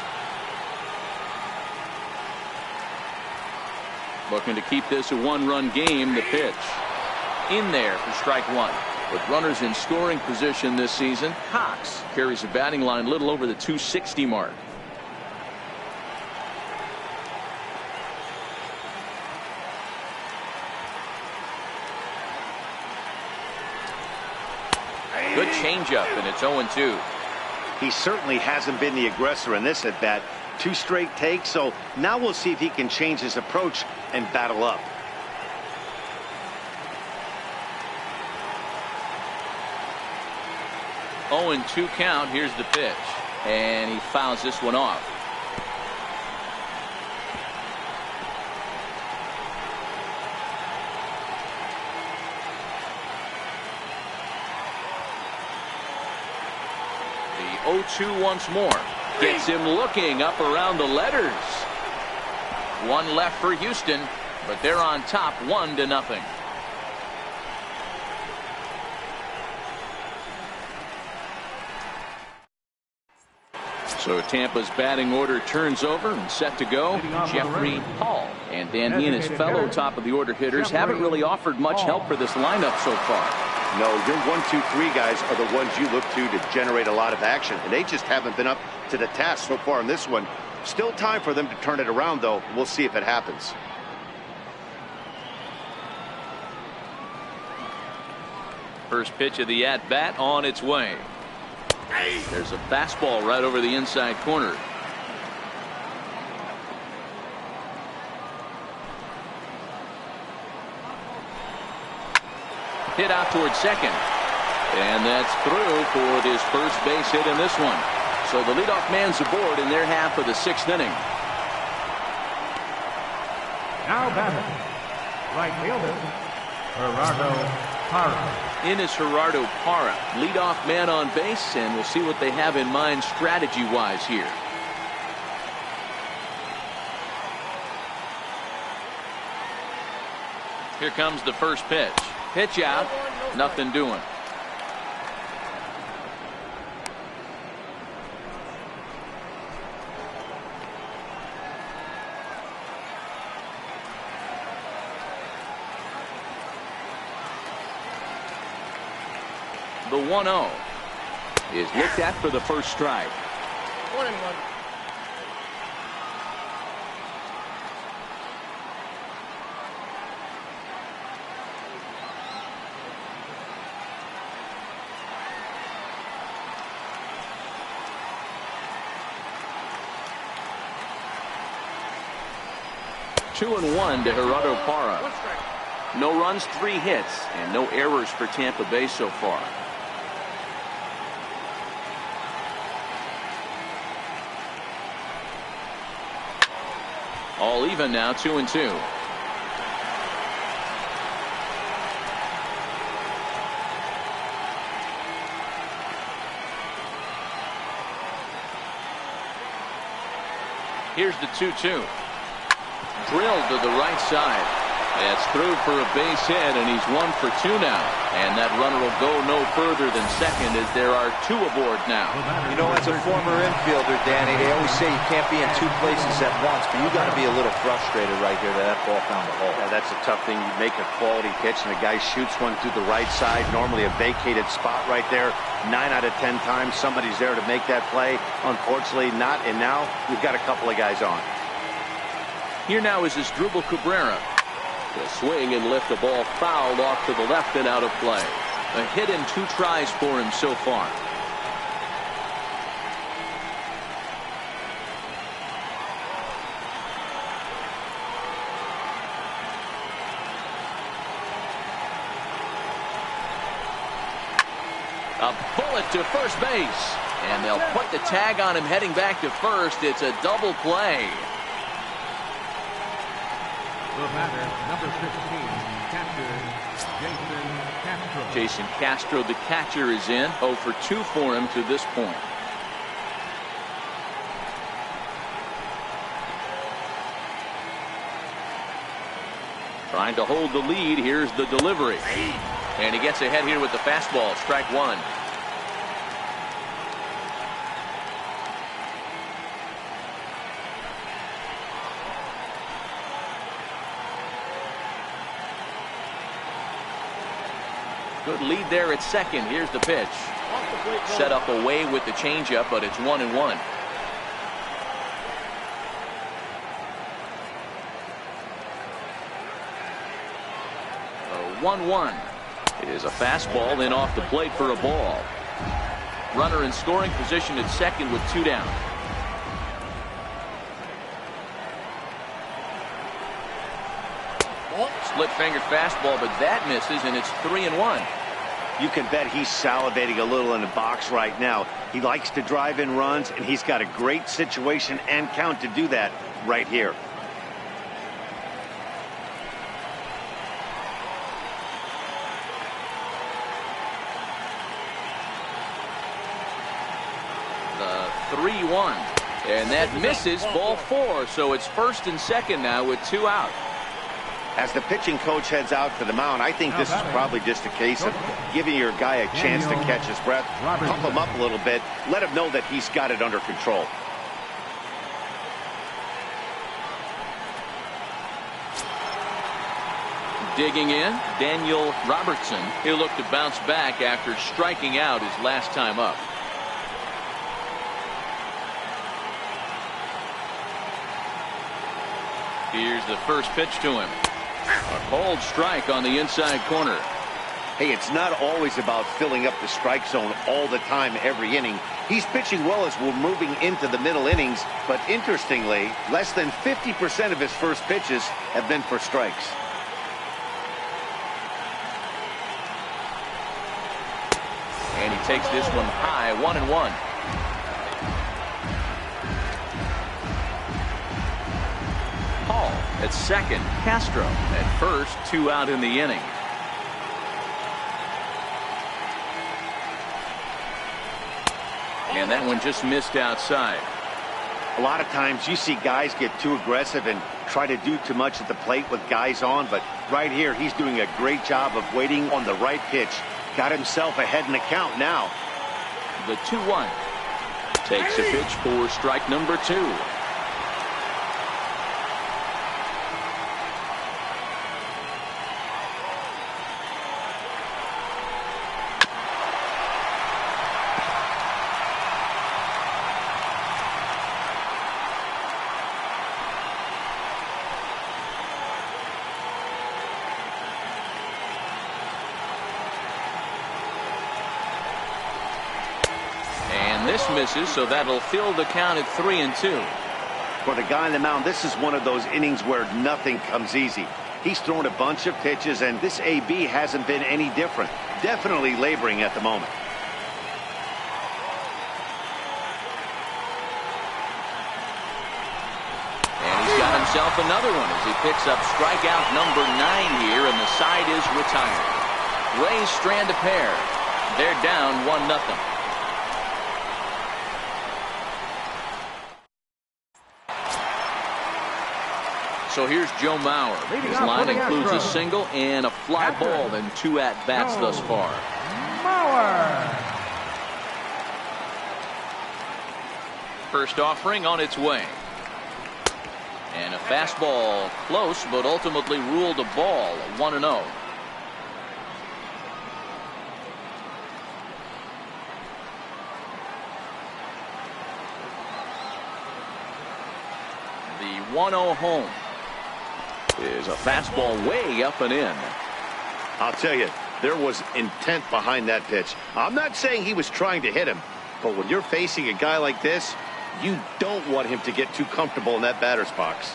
Looking to keep this a 1-run game. The pitch in there for strike 1. With runners in scoring position this season, Cox carries a batting line a little over the 260 mark. Good changeup, and it's 0-2. He certainly hasn't been the aggressor in this at bat. 2 straight takes, so now we'll see if he can change his approach and battle up. Oh, 0-2 count. Here's the pitch, and he fouls this one off. The 0-2 once more. Gets him looking up around the letters. 1 left for Houston, but they're on top 1-0. So Tampa's batting order turns over and set to go. Jeffrey Hall. And Dan, he and his fellow top of the order hitters haven't really offered much help for this lineup so far. No, your 1, 2, 3 guys are the ones you look to generate a lot of action, and they just haven't been up to the task so far in this one. Still time for them to turn it around, though. We'll see if it happens. First pitch of the at-bat on its way. There's a fastball right over the inside corner. Hit out towards second. And that's through for his first base hit in this one. So the leadoff man's aboard in their half of the 6th inning. Now batting, right fielder, Gerardo Parra. In is Gerardo Parra, leadoff man on base, and we'll see what they have in mind strategy-wise here. Here comes the first pitch. Pitch out, nothing doing. The 1-0 is looked at for the first strike. 1-1. Two and 1 to Gerardo Parra. 1 strike. No runs, 3 hits, and no errors for Tampa Bay so far. All even now, 2-2. Here's the 2-2. Drilled to the right side. That's through for a base hit, and he's 1 for 2 now. And that runner will go no further than second as there are 2 aboard now. You know, as a former infielder, Danny, they always say you can't be in 2 places at once, but you got to be a little frustrated right here that ball found the hole. Yeah, that's a tough thing. You make a quality pitch, and the guy shoots one through the right side, normally a vacated spot right there. 9 out of 10 times, somebody's there to make that play. Unfortunately, not, and now we've got a couple of guys on. Here now is Asdrubal Cabrera. To swing and lift the ball fouled off to the left and out of play. A hit in 2 tries for him so far. A bullet to first base. And they'll put the tag on him heading back to first. It's a double play. The batter, number 15, catcher, Jason Castro, the catcher, is in. 0 for 2 for him to this point. Trying to hold the lead. Here's the delivery. And he gets ahead here with the fastball. Strike one. Good lead there at second. Here's the pitch. Set up away with the changeup, but it's 1-1. A 1-1 is a fastball in off the plate for a ball. Runner in scoring position at second with 2 down. Split finger fastball, but that misses, and it's 3-1. You can bet he's salivating a little in the box right now. He likes to drive in runs, and he's got a great situation and count to do that right here. The 3-1, and that misses. Ball 4, so it's first and second now with 2 out. As the pitching coach heads out to the mound, I think this is probably just a case of giving your guy a chance to catch his breath, pump him up a little bit, let him know that he's got it under control. Digging in, Daniel Robertson. He'll look to bounce back after striking out his last time up. Here's the first pitch to him. A cold strike on the inside corner. Hey, it's not always about filling up the strike zone all the time every inning. He's pitching well as we're moving into the middle innings, but interestingly, less than 50% of his first pitches have been for strikes. And he takes this one high, 1-1. At second, Castro at first, 2 out in the inning. And that one just missed outside. A lot of times you see guys get too aggressive and try to do too much at the plate with guys on, but right here he's doing a great job of waiting on the right pitch. Got himself ahead in the count now. The 2-1 takes a pitch for strike number 2. This misses, so that'll fill the count at 3-2. For the guy on the mound, this is one of those innings where nothing comes easy. He's thrown a bunch of pitches, and this AB hasn't been any different. Definitely laboring at the moment. And he's got himself another one as he picks up strikeout number 9 here, and the side is retired. Rays strand a pair. They're down 1-0. So here's Joe Mauer. His line includes a single and a fly ball and 2 at-bats thus far. Mauer. First offering on its way. And a fastball close, but ultimately ruled a ball, 1-0. The 1-0 home is a fastball way up and in. I'll tell you, there was intent behind that pitch. I'm not saying he was trying to hit him, but when you're facing a guy like this, you don't want him to get too comfortable in that batter's box.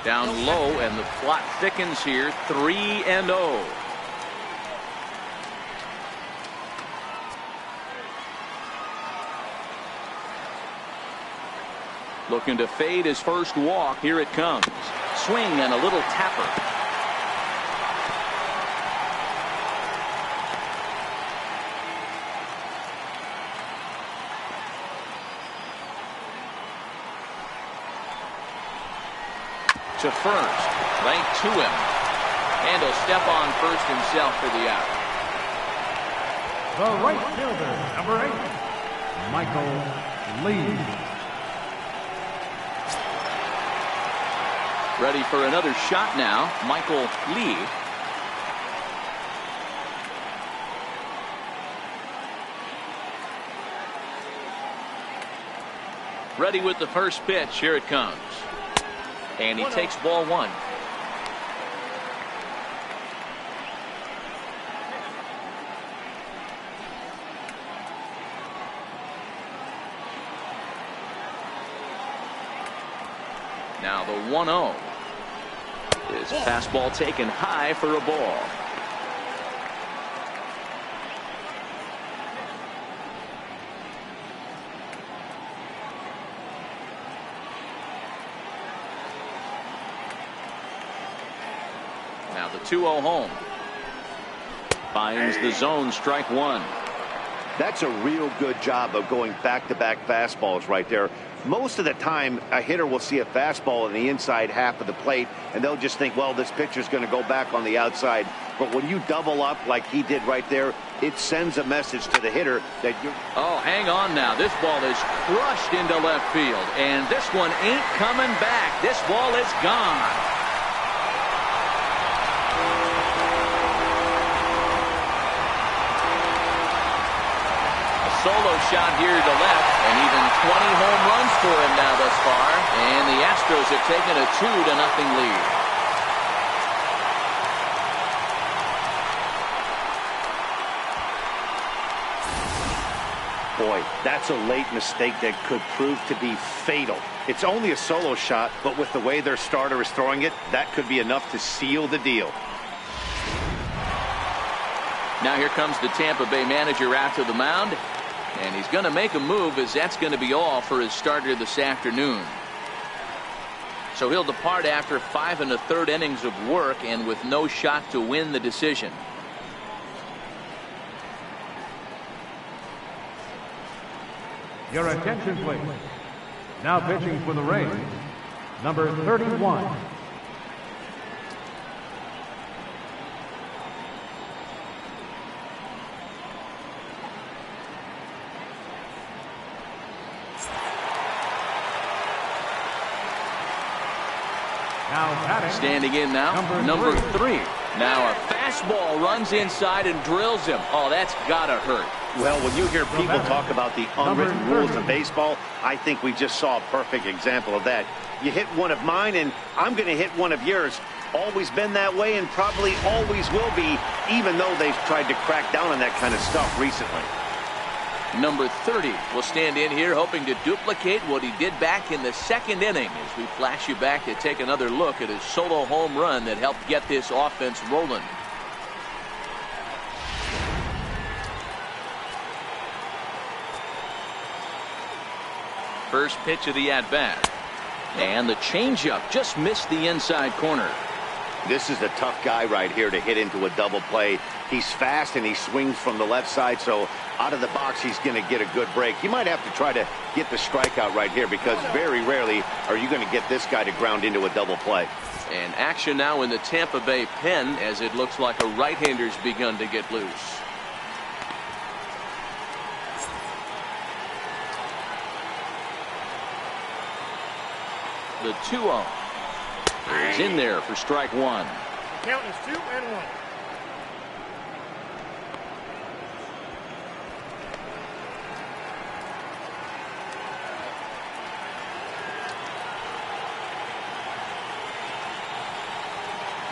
Down low, and the plot thickens here, 3-0. Looking to fade his first walk. Here it comes. Swing and a little tapper. To first, right to him, and he'll step on first himself for the out. The right fielder, number 8, Michael Lee. Ready for another shot now, Michael Lee. Ready with the first pitch. Here it comes. And he takes ball 1. Now the 1-0. His fastball taken high for a ball. Now the 2-0 home. Finds the zone, strike 1. That's a real good job of going back-to-back fastballs right there. Most of the time, a hitter will see a fastball in the inside half of the plate, and they'll just think, well, this pitcher's going to go back on the outside. But when you double up like he did right there, it sends a message to the hitter that you're... Oh, hang on now. This ball is crushed into left field, and this one ain't coming back. This ball is gone. Solo shot here to left, and even 20 home runs for him now thus far. And the Astros have taken a 2-0 lead. Boy, that's a late mistake that could prove to be fatal. It's only a solo shot, but with the way their starter is throwing it, that could be enough to seal the deal. Now here comes the Tampa Bay manager out to the mound. And he's going to make a move, as that's going to be all for his starter this afternoon. So he'll depart after 5 1/3 innings of work and with no shot to win the decision. Your attention, please. Now pitching for the Rays, number 31. Standing in now, number 3. Now a fastball runs inside and drills him. Oh, that's gotta hurt. Well, when you hear people talk about the unwritten rules of baseball, I think we just saw a perfect example of that. You hit one of mine, and I'm going to hit one of yours. Always been that way, and probably always will be, even though they've tried to crack down on that kind of stuff recently. Number 30 will stand in here hoping to duplicate what he did back in the second inning, as we flash you back to take another look at his solo home run that helped get this offense rolling. First pitch of the at-bat. And the changeup just missed the inside corner. This is a tough guy right here to hit into a double play. He's fast and he swings from the left side, so out of the box he's going to get a good break. You might have to try to get the strikeout right here, because very rarely are you going to get this guy to ground into a double play. And action now in the Tampa Bay pen, as it looks like a right-hander's begun to get loose. The 2-0 is in there for strike 1. Count is 2-1.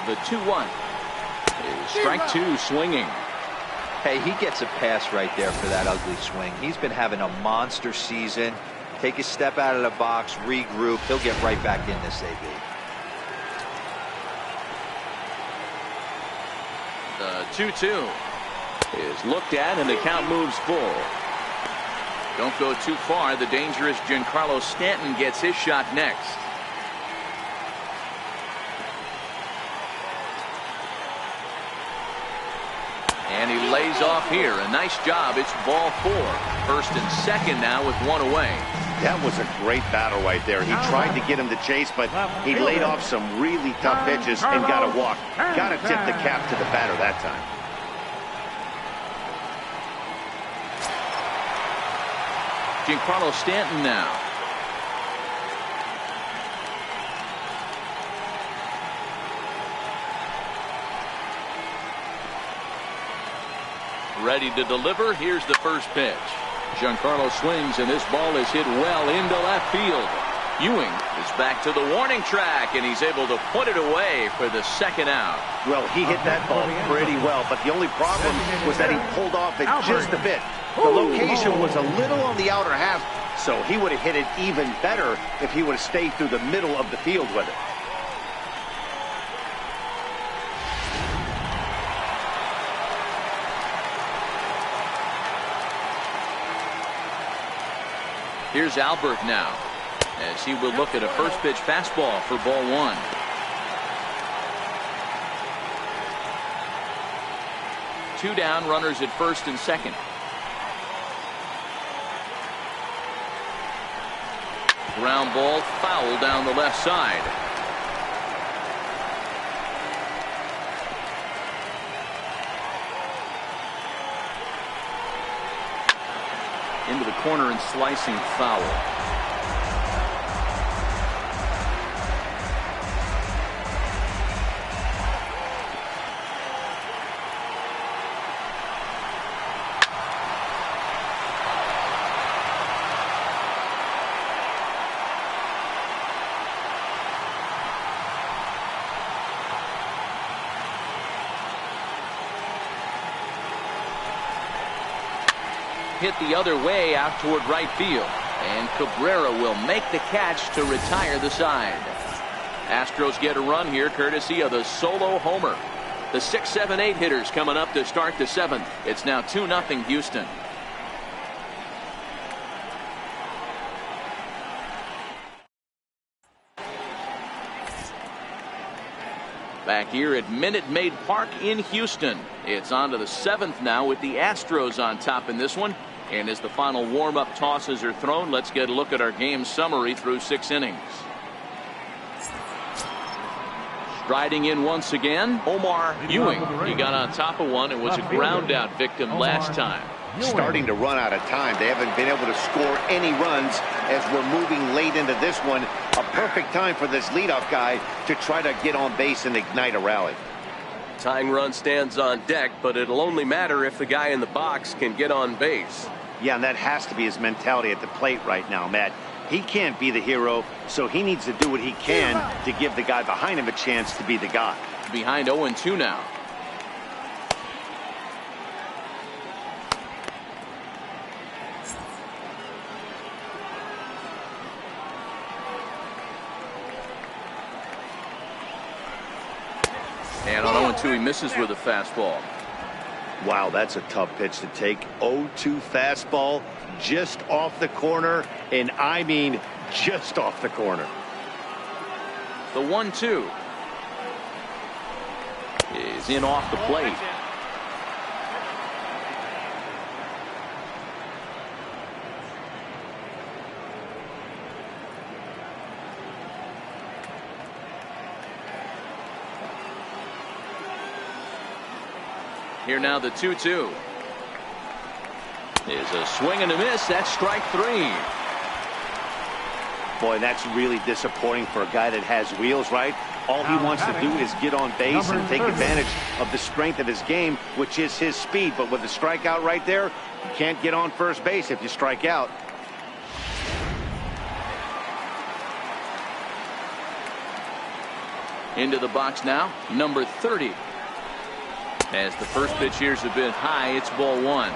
The 2-1 is strike 2, swinging. Hey, he gets a pass right there for that ugly swing. He's been having a monster season. Take a step out of the box, regroup. He'll get right back in this AB. The 2-2 is looked at, and the count moves full. Don't go too far. The dangerous Giancarlo Stanton gets his shot next. And he lays off here. A nice job. It's ball 4. First and second now with one away. That was a great battle right there. He tried to get him to chase, but he laid off some really tough pitches and got a walk. Got to tip the cap to the batter that time. Giancarlo Stanton now. Ready to deliver. Here's the first pitch. Giancarlo swings, and this ball is hit well into left field. Ewing is back to the warning track, and he's able to put it away for the second out. Well, he hit that ball pretty well, but the only problem was that he pulled off it just a bit. The location was a little on the outer half, so he would have hit it even better if he would have stayed through the middle of the field with it. Here's Albert now, as he will look at a first pitch fastball for ball 1. Two down, runners at first and second. Ground ball, foul down the left side. Into the corner and slicing foul. Hit the other way out toward right field, and Cabrera will make the catch to retire the side. Astros get a run here courtesy of the solo homer. The 6, 7, 8 hitters coming up to start the 7th. It's now 2-0 Houston. Back here at Minute Maid Park in Houston. It's on to the 7th now with the Astros on top in this one. And as the final warm-up tosses are thrown, let's get a look at our game summary through 6 innings. Striding in once again, Omar Ewing. He got on top of one and was a ground-out victim last time. Starting to run out of time. They haven't been able to score any runs as we're moving late into this one. A perfect time for this leadoff guy to try to get on base and ignite a rally. Tying run stands on deck, but it'll only matter if the guy in the box can get on base. Yeah, and that has to be his mentality at the plate right now, Matt. He can't be the hero, so he needs to do what he can to give the guy behind him a chance to be the guy. Behind 0-2 now. And on 0-2, he misses with a fastball. Wow, that's a tough pitch to take. 0-2 fastball just off the corner, and I mean just off the corner. The 1-2 is in off the plate. Here now the 2-2 is a swing and a miss. That's strike 3. Boy, that's really disappointing for a guy that has wheels, right? All he wants to do is get on base and take advantage of the strength of his game, which is his speed. But with the strikeout right there, you can't get on first base if you strike out. Into the box now, number 30. As the first pitch here's a bit high, it's ball 1.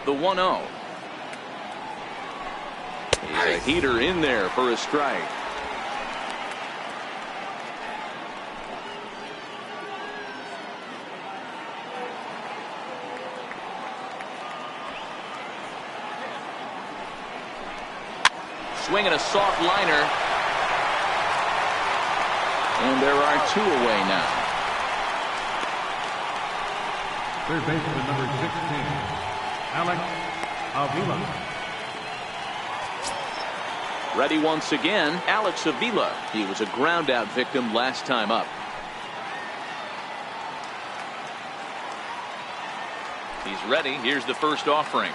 The 1-0 is a heater in there for a strike. swing and a soft liner. And there are 2 away now. Third baseman number 16, Alex Avila. Ready once again, Alex Avila. He was a ground out victim last time up. He's ready. Here's the first offering.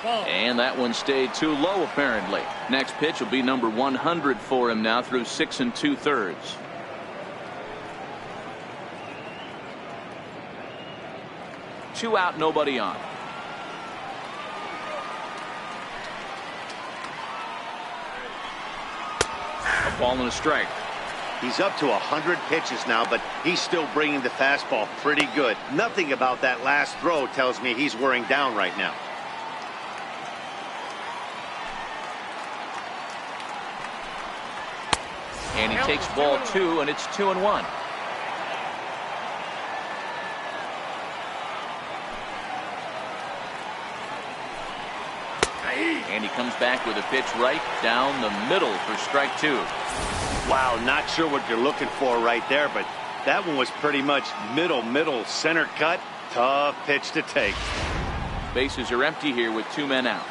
And that one stayed too low, apparently. Next pitch will be number 100 for him now through 6 2/3. Two out, nobody on. A ball and a strike. He's up to 100 pitches now, but he's still bringing the fastball pretty good. Nothing about that last throw tells me he's wearing down right now. And he takes ball 2, and it's 2-1. And he comes back with a pitch right down the middle for strike 2. Wow, not sure what you're looking for right there, but that one was pretty much middle center cut. Tough pitch to take. Bases are empty here with 2 men out.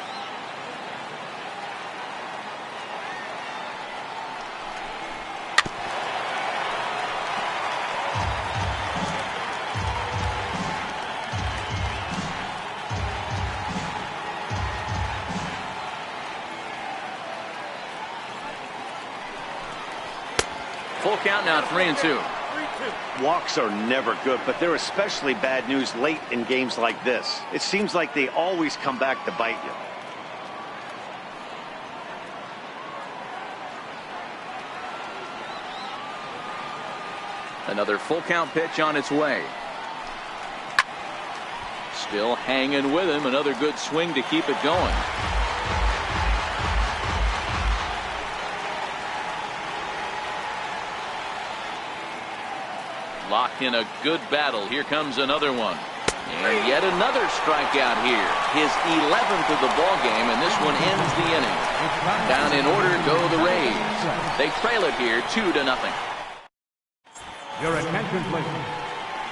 Full count now, 3-2. Walks are never good, but they're especially bad news late in games like this. It seems like they always come back to bite you. Another full count pitch on its way. Still hanging with him. Another good swing to keep it going. Locked in a good battle. Here comes another one. And yet another strikeout here. His 11th of the ball game, and this one ends the inning. Down in order go the Rays. They trail it here 2-0. Your attention, please.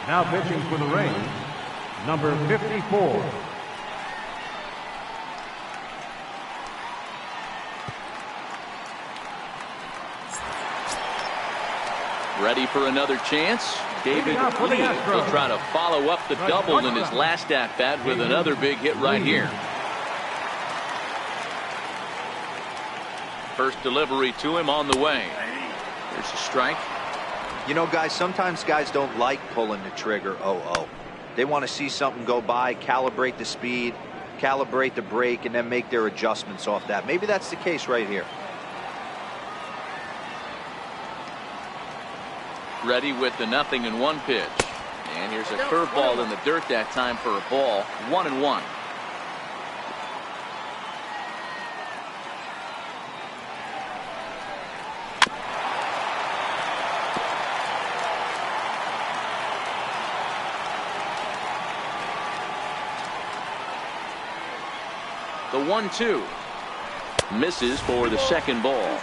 Now pitching for the Rays, number 54. Ready for another chance. David Lee will try to follow up the double in his last at-bat with another big hit right here. First delivery to him on the way. There's a strike. You know, guys, sometimes guys don't like pulling the trigger 0-0. They want to see something go by, calibrate the speed, calibrate the brake, and then make their adjustments off that. Maybe that's the case right here. Ready with the 0-1 pitch. And here's a curveball in the dirt that time for a ball. 1-1. The 1-2 misses for the second ball.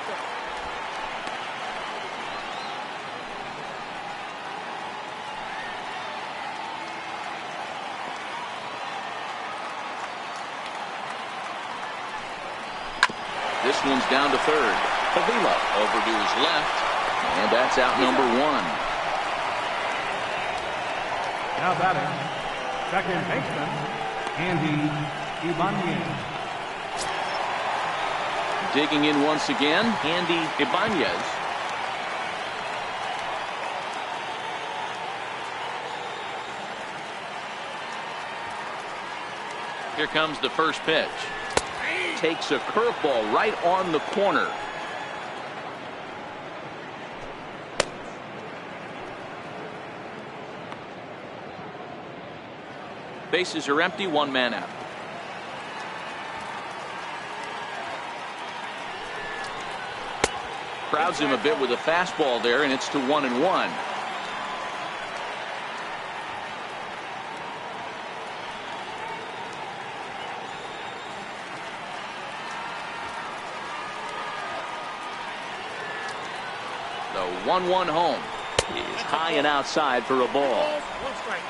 This one's down to third. Avila over to his left, and that's out number 1. Now batting, second baseman, Andy Ibanez. Digging in once again, Andy Ibanez. Here comes the first pitch. Takes a curveball right on the corner. Bases are empty, 1 man out. Crowds him a bit with a fastball there, and it's to 1-1. The 1-1 home is high and outside for a ball. One strike.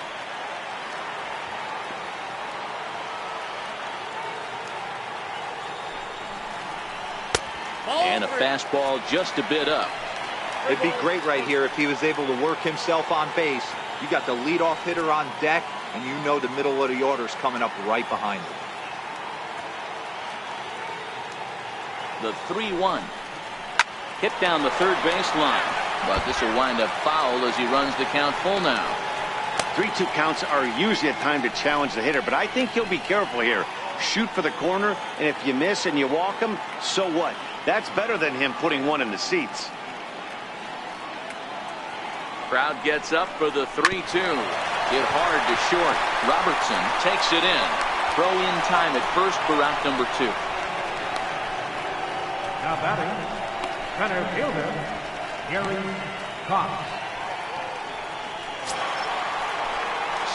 And a fastball just a bit up. It'd be great right here if he was able to work himself on base. You got the leadoff hitter on deck, and you know the middle of the order's coming up right behind him. The 3-1. Hit down the third baseline. But this will wind up foul as he runs the count full now. 3-2 counts are usually a time to challenge the hitter, but I think he'll be careful here. Shoot for the corner, and if you miss and you walk him, so what? That's better than him putting one in the seats. Crowd gets up for the 3-2. Hit hard to short. Robertson takes it in. Throw in time at first for out number 2. Now batting, center fielder, Gary Cox.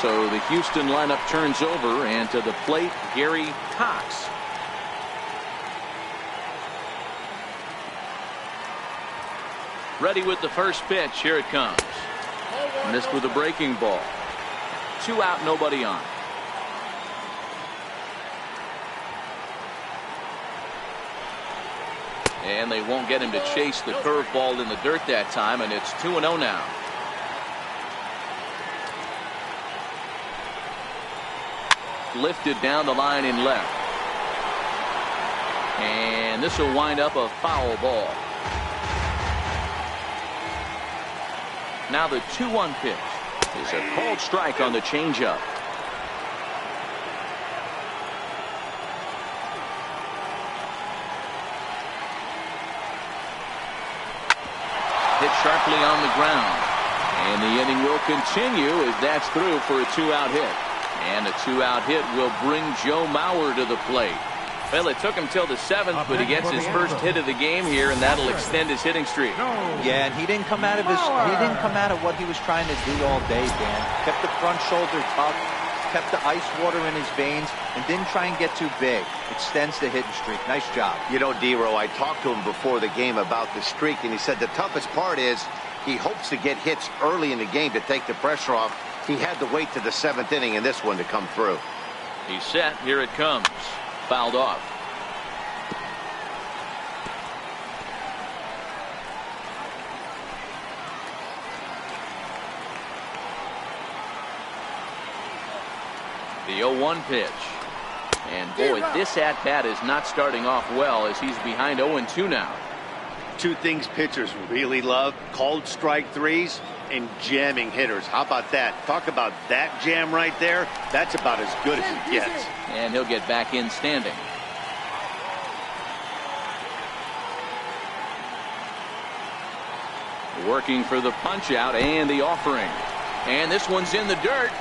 So the Houston lineup turns over, and to the plate, Gary Cox. Ready with the first pitch. Here it comes. Missed with a breaking ball. 2 out, nobody on. And they won't get him to chase the curveball in the dirt that time, and it's 2-0 now. Lifted down the line in left. And this will wind up a foul ball. Now the 2-1 pitch is a called strike on the changeup. Hit sharply on the ground. And the inning will continue as that's through for a 2-out hit. And a 2-out hit will bring Joe Mauer to the plate. Well, it took him till the 7th, but he gets his first hit of the game here, and that'll extend his hitting streak. Yeah, and he didn't come out of what he was trying to do all day, Dan. Kept the front shoulder tucked, kept the ice water in his veins, and didn't try and get too big. Extends the hitting streak. Nice job. You know, D-Row, I talked to him before the game about the streak, and he said the toughest part is he hopes to get hits early in the game to take the pressure off. He had to wait to the 7th inning in this one to come through. He's set. Here it comes. Fouled off. The 0-1 pitch. And boy, this at-bat is not starting off well as he's behind 0-2 now. 2 things pitchers really love: called strike threes and jamming hitters. How about that? Talk about that jam right there. That's about as good as it gets. And he'll get back in standing. Working for the punch out and the offering. And this one's in the dirt.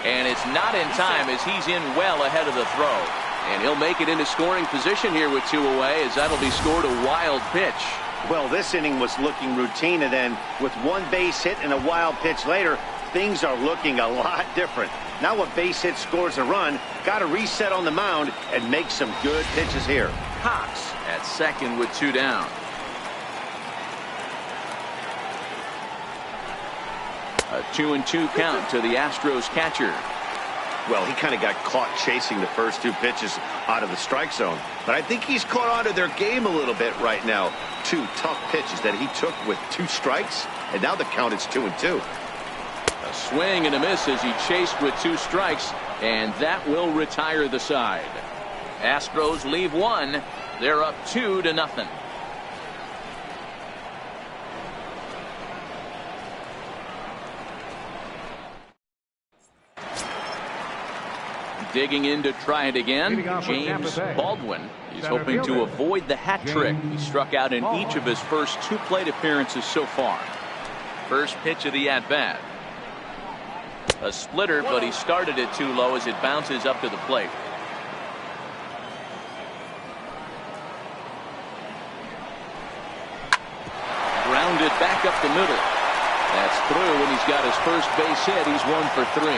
And it's not in time as he's in well ahead of the throw. And he'll make it into scoring position here with 2 away, as that'll be scored a wild pitch. Well, this inning was looking routine, and then with 1 base hit and a wild pitch later, things are looking a lot different. Now a base hit scores a run, got to reset on the mound and make some good pitches here. Cox at second with 2 down. A 2-2 count to the Astros catcher. Well, he kind of got caught chasing the first 2 pitches out of the strike zone. But I think he's caught on to their game a little bit right now. 2 tough pitches that he took with 2 strikes, and now the count is 2-2. A swing and a miss as he chased with 2 strikes, and that will retire the side. Astros leave 1. They're up 2-0. Digging in to try it again, James Baldwin. He's hoping to avoid the hat trick. He struck out in each of his first 2 plate appearances so far. First pitch of the at-bat. A splitter, but he started it too low as it bounces up to the plate. Grounded back up the middle. That's through, and he's got his first base hit. He's 1 for 3.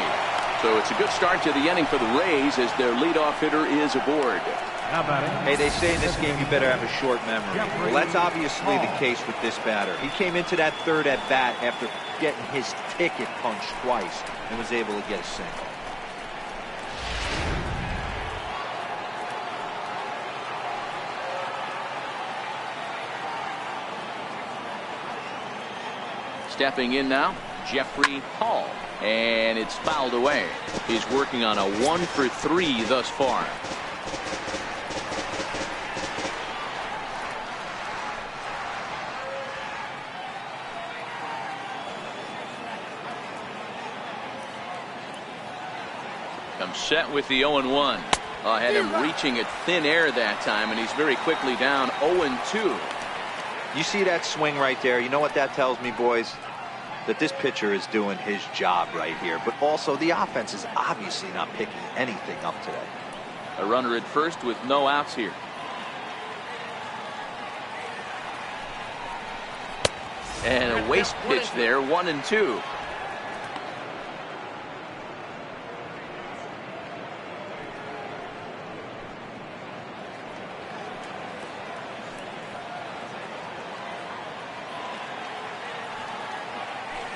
So it's a good start to the inning for the Rays as their leadoff hitter is aboard. Now batting. Hey, they say in this game you better have a short memory. Well, that's obviously the case with this batter. He came into that third at bat after getting his ticket punched twice and was able to get a single. Stepping in now, Jeffrey Hall, and it's fouled away. He's working on a 1-for-3 thus far. Comes set with the 0-1. Had him reaching at thin air that time, and he's very quickly down 0-2. You see that swing right there? You know what that tells me, boys? That this pitcher is doing his job right here, but also the offense is obviously not picking anything up today. A runner at first with no outs here. And a waste pitch there, 1-2.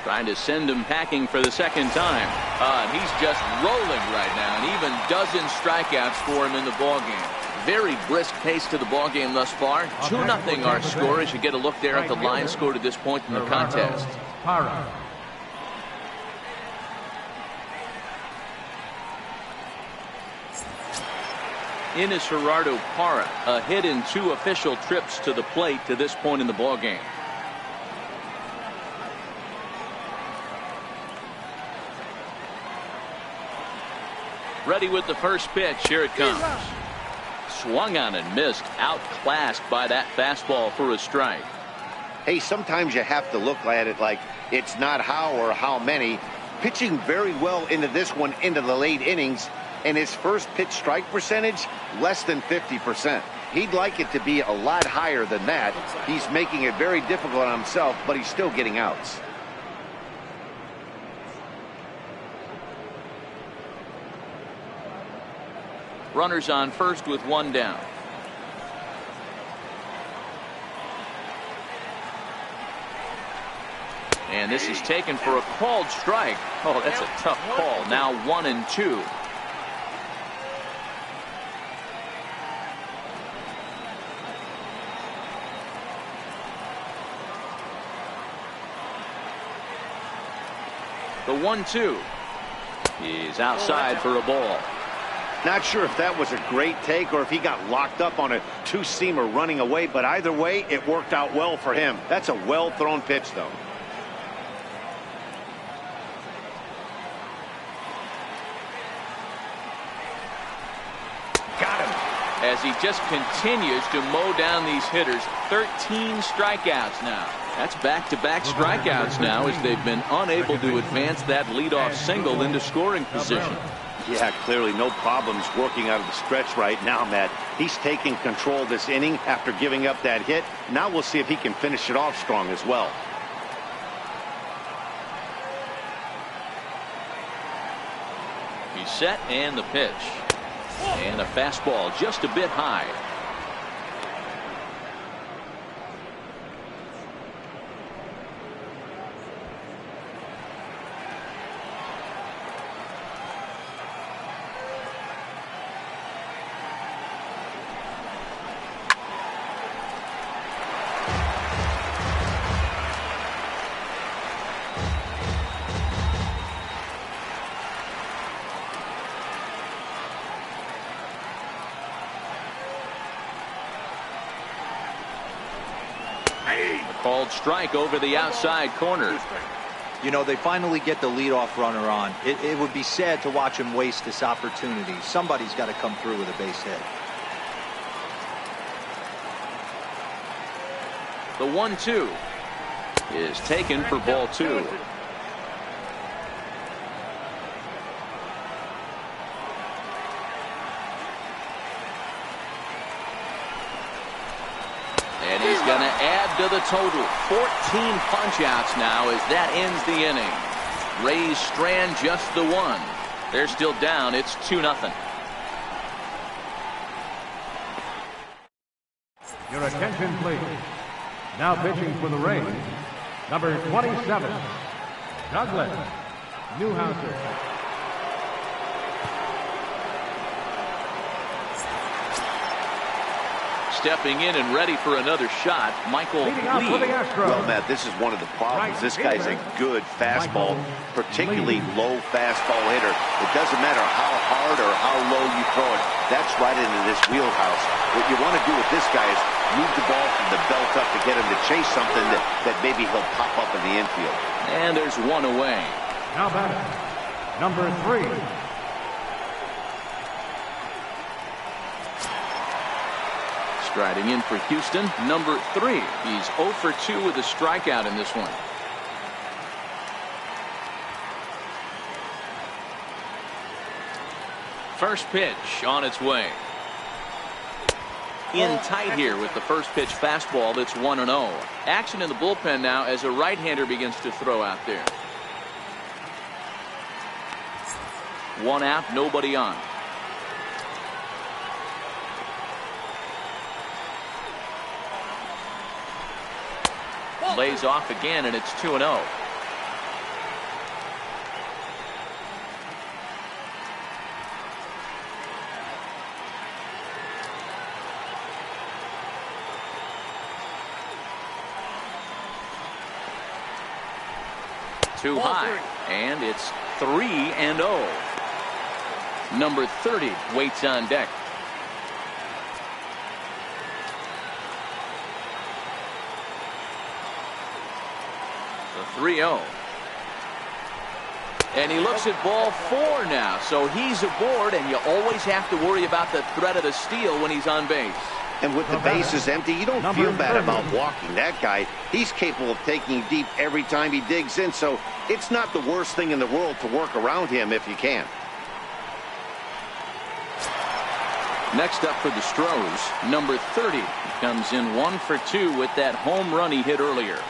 Trying to send him packing for the second time. And he's just rolling right now, and even dozen strikeouts for him in the ballgame. Very brisk pace to the ballgame thus far. 2-0 our score as you get a look there at the line score to this point in the contest. In is Gerardo Parra, a hit in 2 official trips to the plate to this point in the ballgame. Ready with the first pitch. Here it comes. Swung on and missed. Outclassed by that fastball for a strike. Hey, sometimes you have to look at it like it's not how or how many. Pitching very well into this one into the late innings, and his first pitch strike percentage less than 50%. He'd like it to be a lot higher than that. He's making it very difficult on himself, but he's still getting outs. Runners on first with 1 down. And this is taken for a called strike. Oh, that's a tough call. Now 1-2. The 1-2 is outside for a ball. Not sure if that was a great take or if he got locked up on a two-seamer running away, but either way, it worked out well for him. That's a well-thrown pitch, though. Got him. As he just continues to mow down these hitters. 13 strikeouts now. That's back-to-back strikeouts now as they've been unable to advance that leadoff single into scoring position. Yeah, clearly no problems working out of the stretch right now, Matt. He's taking control this inning after giving up that hit. Now we'll see if he can finish it off strong as well. He's set, and the pitch. And a fastball just a bit high. Called strike over the outside corner. You know, they finally get the leadoff runner on. It would be sad to watch him waste this opportunity. Somebody's got to come through with a base hit. The 1-2 is taken for ball 2. And he's going to add to the total. 14 punch-outs now as that ends the inning. Rays strand just the 1. They're still down. It's 2-0. Your attention, please. Now pitching for the Rays, number 27, Douglas Newhouser. Stepping in and ready for another shot, Michael Lee. Well, Matt, this is one of the problems. This guy's a good fastball, particularly low fastball hitter. It doesn't matter how hard or how low you throw it. That's right into this wheelhouse. What you want to do with this guy is move the ball from the belt up to get him to chase something that maybe he'll pop up in the infield. And there's one away. Now batter, number 3. Striding in for Houston, number 3. He's 0 for 2 with a strikeout in this one. First pitch on its way. In tight here with the first pitch fastball. That's 1-0. Action in the bullpen now as a right-hander begins to throw out there. One out, nobody on. Lays off again, and it's 2-0. Too high, and it's 3-0. Number 30 waits on deck. The 3-0. And he looks at ball 4 now, so he's aboard, and you always have to worry about the threat of the steal when he's on base. And with the bases empty, you don't feel bad about walking that guy. He's capable of taking deep every time he digs in, so it's not the worst thing in the world to work around him if you can. Next up for the Astros, number 30 comes in 1 for 2 with that home run he hit earlier.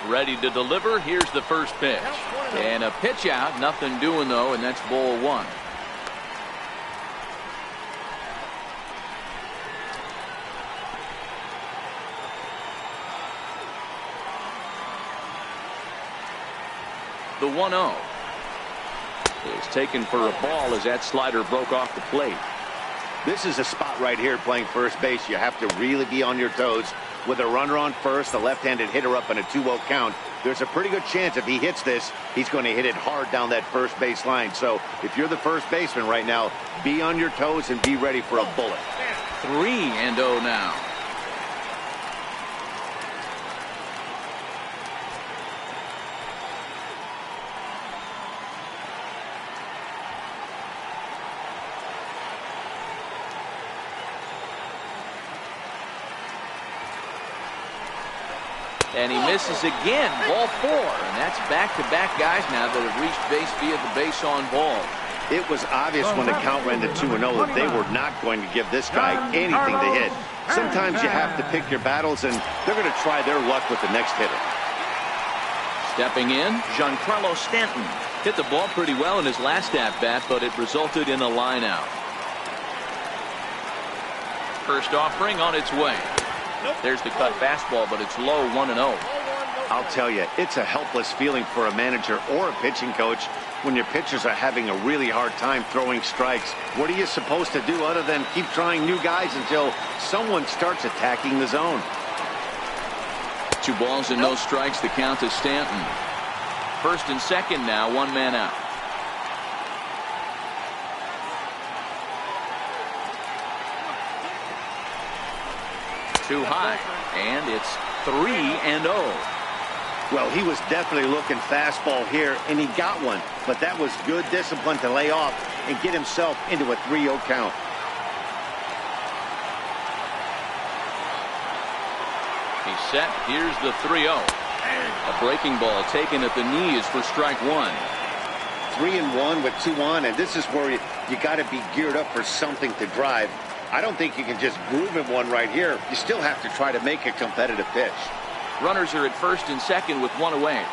Ready to deliver. Here's the first pitch. And a pitch out. Nothing doing, though, and that's ball 1. The 1-0 is taken for a ball as that slider broke off the plate. This is a spot right here playing first base. You have to really be on your toes. With a runner on first, a left-handed hitter up in a 2-0 count, there's a pretty good chance if he hits this, he's going to hit it hard down that first base line. So if you're the first baseman right now, be on your toes and be ready for a bullet. 3-0 now. And he misses again, ball 4, and that's back-to-back guys now that have reached base via the base on ball. It was obvious when the count ran to 2-0 that they were not going to give this guy anything to hit. Sometimes you have to pick your battles, and they're going to try their luck with the next hitter. Stepping in, Giancarlo Stanton hit the ball pretty well in his last at-bat, but it resulted in a line out. First offering on its way. There's the cut fastball, but it's low, 1-0. I'll tell you, it's a helpless feeling for a manager or a pitching coach when your pitchers are having a really hard time throwing strikes. What are you supposed to do other than keep trying new guys until someone starts attacking the zone? 2 balls and no strikes. The count to Stanton. First and second now, 1 man out. Too high, and it's 3-0. Well, he was definitely looking fastball here, and he got one. But that was good discipline to lay off and get himself into a 3-0 count. He's set. Here's the 3-0. A breaking ball taken at the knees for strike 1. 3-1 with 2 on, and this is where you got to be geared up for something to drive. I don't think you can just groove him one right here. You still have to try to make a competitive pitch. Runners are at first and second with 1 away.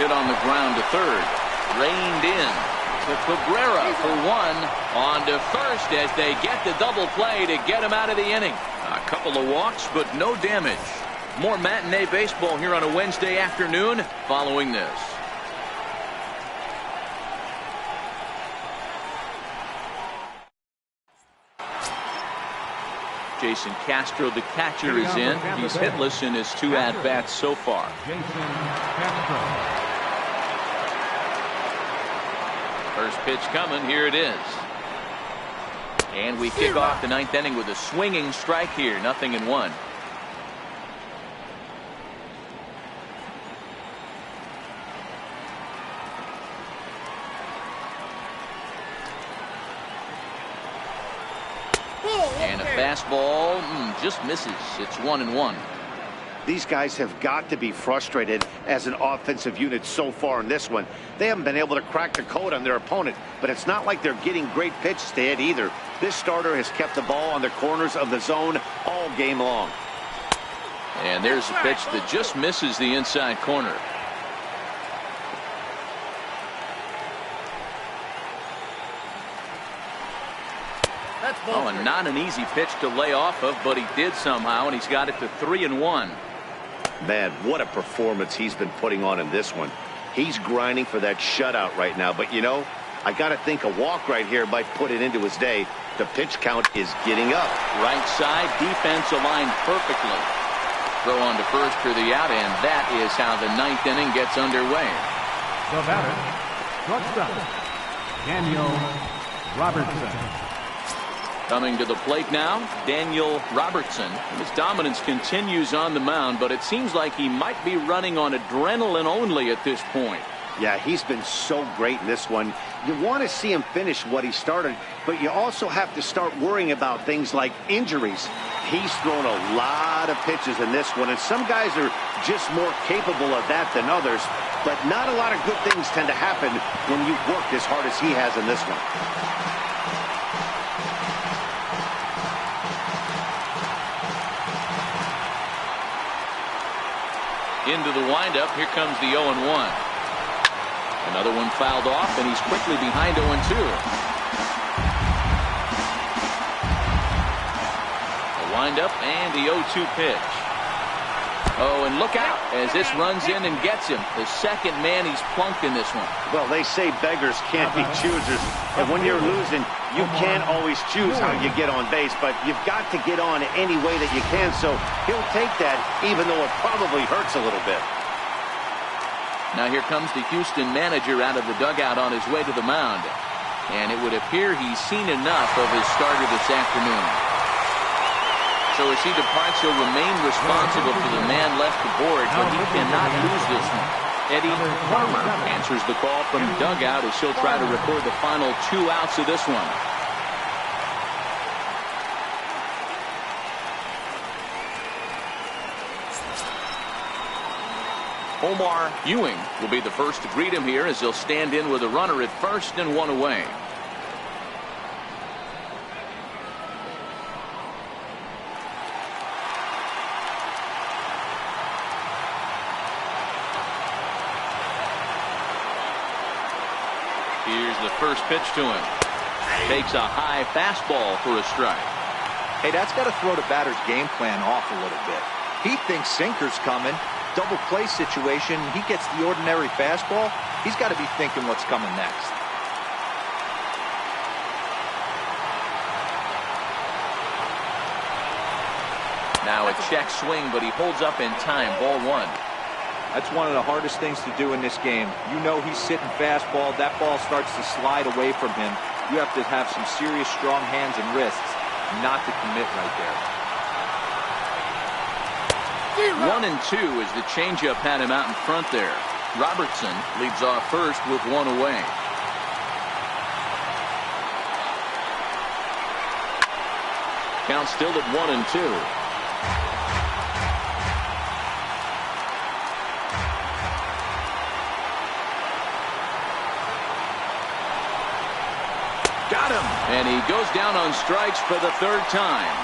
hit on the ground to third. Reined in to Cabrera for one. On to first as they get the double play to get him out of the inning. A couple of walks, but no damage. More matinee baseball here on a Wednesday afternoon following this. Jason Castro, the catcher, is in. He's hitless in his 2 at-bats so far. Jason Castro. First pitch coming. Here it is. And we kick off the 9th inning with a swinging strike here. 0-1. And a fastball just misses. It's 1-1. These guys have got to be frustrated as an offensive unit so far in this one. They haven't been able to crack the code on their opponent, but it's not like they're getting great pitches to hit either. This starter has kept the ball on the corners of the zone all game long. And there's a pitch that just misses the inside corner. Oh, and not an easy pitch to lay off of, but he did somehow, and he's got it to 3-1. Man, what a performance he's been putting on in this one. He's grinding for that shutout right now, but you know, I got to think a walk right here might put it into his day. The pitch count is getting up. Right side, defense aligned perfectly. Throw on to first for the out, and that is how the 9th inning gets underway. The batter, shortstop, Daniel Robertson. Coming to the plate now, Daniel Robertson. His dominance continues on the mound, but it seems like he might be running on adrenaline only at this point. Yeah, he's been so great in this one. You want to see him finish what he started, but you also have to start worrying about things like injuries. He's thrown a lot of pitches in this one, and some guys are just more capable of that than others, but not a lot of good things tend to happen when you've worked as hard as he has in this one. Into the windup. Here comes the 0-1. Another one fouled off, and he's quickly behind 0-2. The windup and the 0-2 pitch. Oh, and look out as this runs in and gets him. The second man he's plunked in this one. Well, they say beggars can't be choosers, and when you're losing, you can't always choose how you get on base, but you've got to get on any way that you can, so he'll take that even though it probably hurts a little bit. Now here comes the Houston manager out of the dugout on his way to the mound, and it would appear he's seen enough of his starter this afternoon. So as he departs, he'll remain responsible for the man left aboard, but he cannot lose this one. Eddie Farmer answers the call from the dugout as he'll try to record the final 2 outs of this one. Omar Ewing will be the first to greet him here as he'll stand in with a runner at first and 1 away. Here's the first pitch to him. Takes a high fastball for a strike. Hey, that's got to throw the batter's game plan off a little bit. He thinks sinker's coming. Double play situation. He gets the ordinary fastball. He's got to be thinking what's coming next. Now a check swing, but he holds up in time. Ball 1. That's one of the hardest things to do in this game. You know he's sitting fastball. That ball starts to slide away from him. You have to have some serious strong hands and wrists not to commit right there. 1-2 as the changeup had him out in front there. Robertson leads off first with 1 away. Count still at 1-2. Got him. And he goes down on strikes for the 3rd time.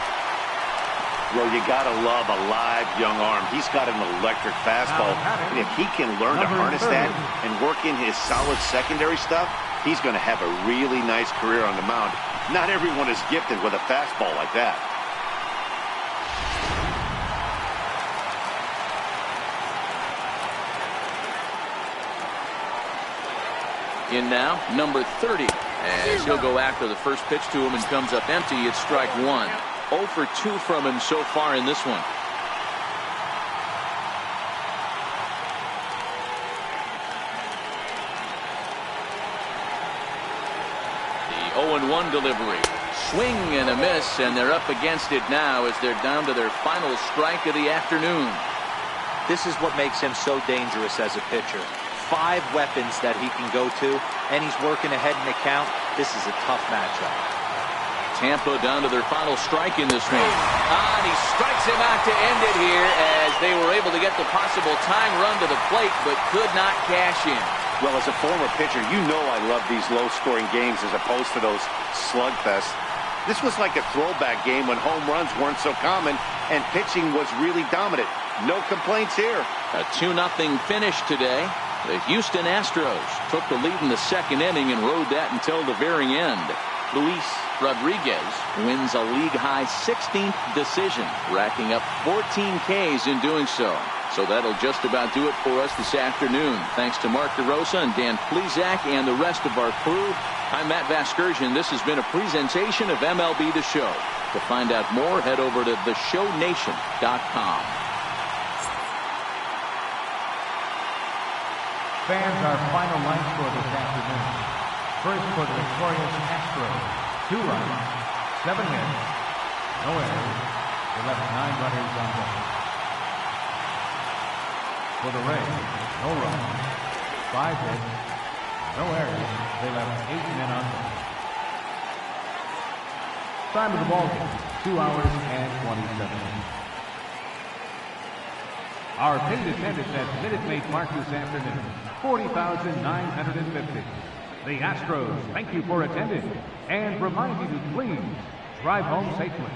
Well, you got to love a live young arm. He's got an electric fastball. And if he can learn to harness that and work in his solid secondary stuff, he's going to have a really nice career on the mound. Not everyone is gifted with a fastball like that. In now, number 30. As he'll go after the first pitch to him and comes up empty, it's strike one. 0 for 2 from him so far in this one. The 0-1 delivery. Swing and a miss, and they're up against it now as they're down to their final strike of the afternoon. This is what makes him so dangerous as a pitcher. 5 weapons that he can go to, and he's working ahead in the count. This is a tough matchup. Tampa down to their final strike in this one. And he strikes him out to end it here as they were able to get the possible tying run to the plate, but could not cash in. Well, as a former pitcher, you know I love these low-scoring games as opposed to those slugfests. This was like a throwback game when home runs weren't so common and pitching was really dominant. No complaints here. A 2-0 finish today. The Houston Astros took the lead in the second inning and rode that until the very end. Luis Rodriguez wins a league-high 16th decision, racking up 14 Ks in doing so. So that'll just about do it for us this afternoon. Thanks to Mark DeRosa and Dan Plesac and the rest of our crew. I'm Matt Vasgersian. This has been a presentation of MLB The Show. To find out more, head over to theshownation.com. Fans, our final line score this afternoon. First for the victorious Astros, 2 runs, 7 hits, no errors. They left 9 runners on base. For the Rays, no runs, 5 hits, no errors. They left 8 men on base. Time of the ball game, 2 hours and 27 minutes. Our paid attendance at Minute Maid Park this afternoon, 40,950. The Astros thank you for attending and remind you to please drive home safely.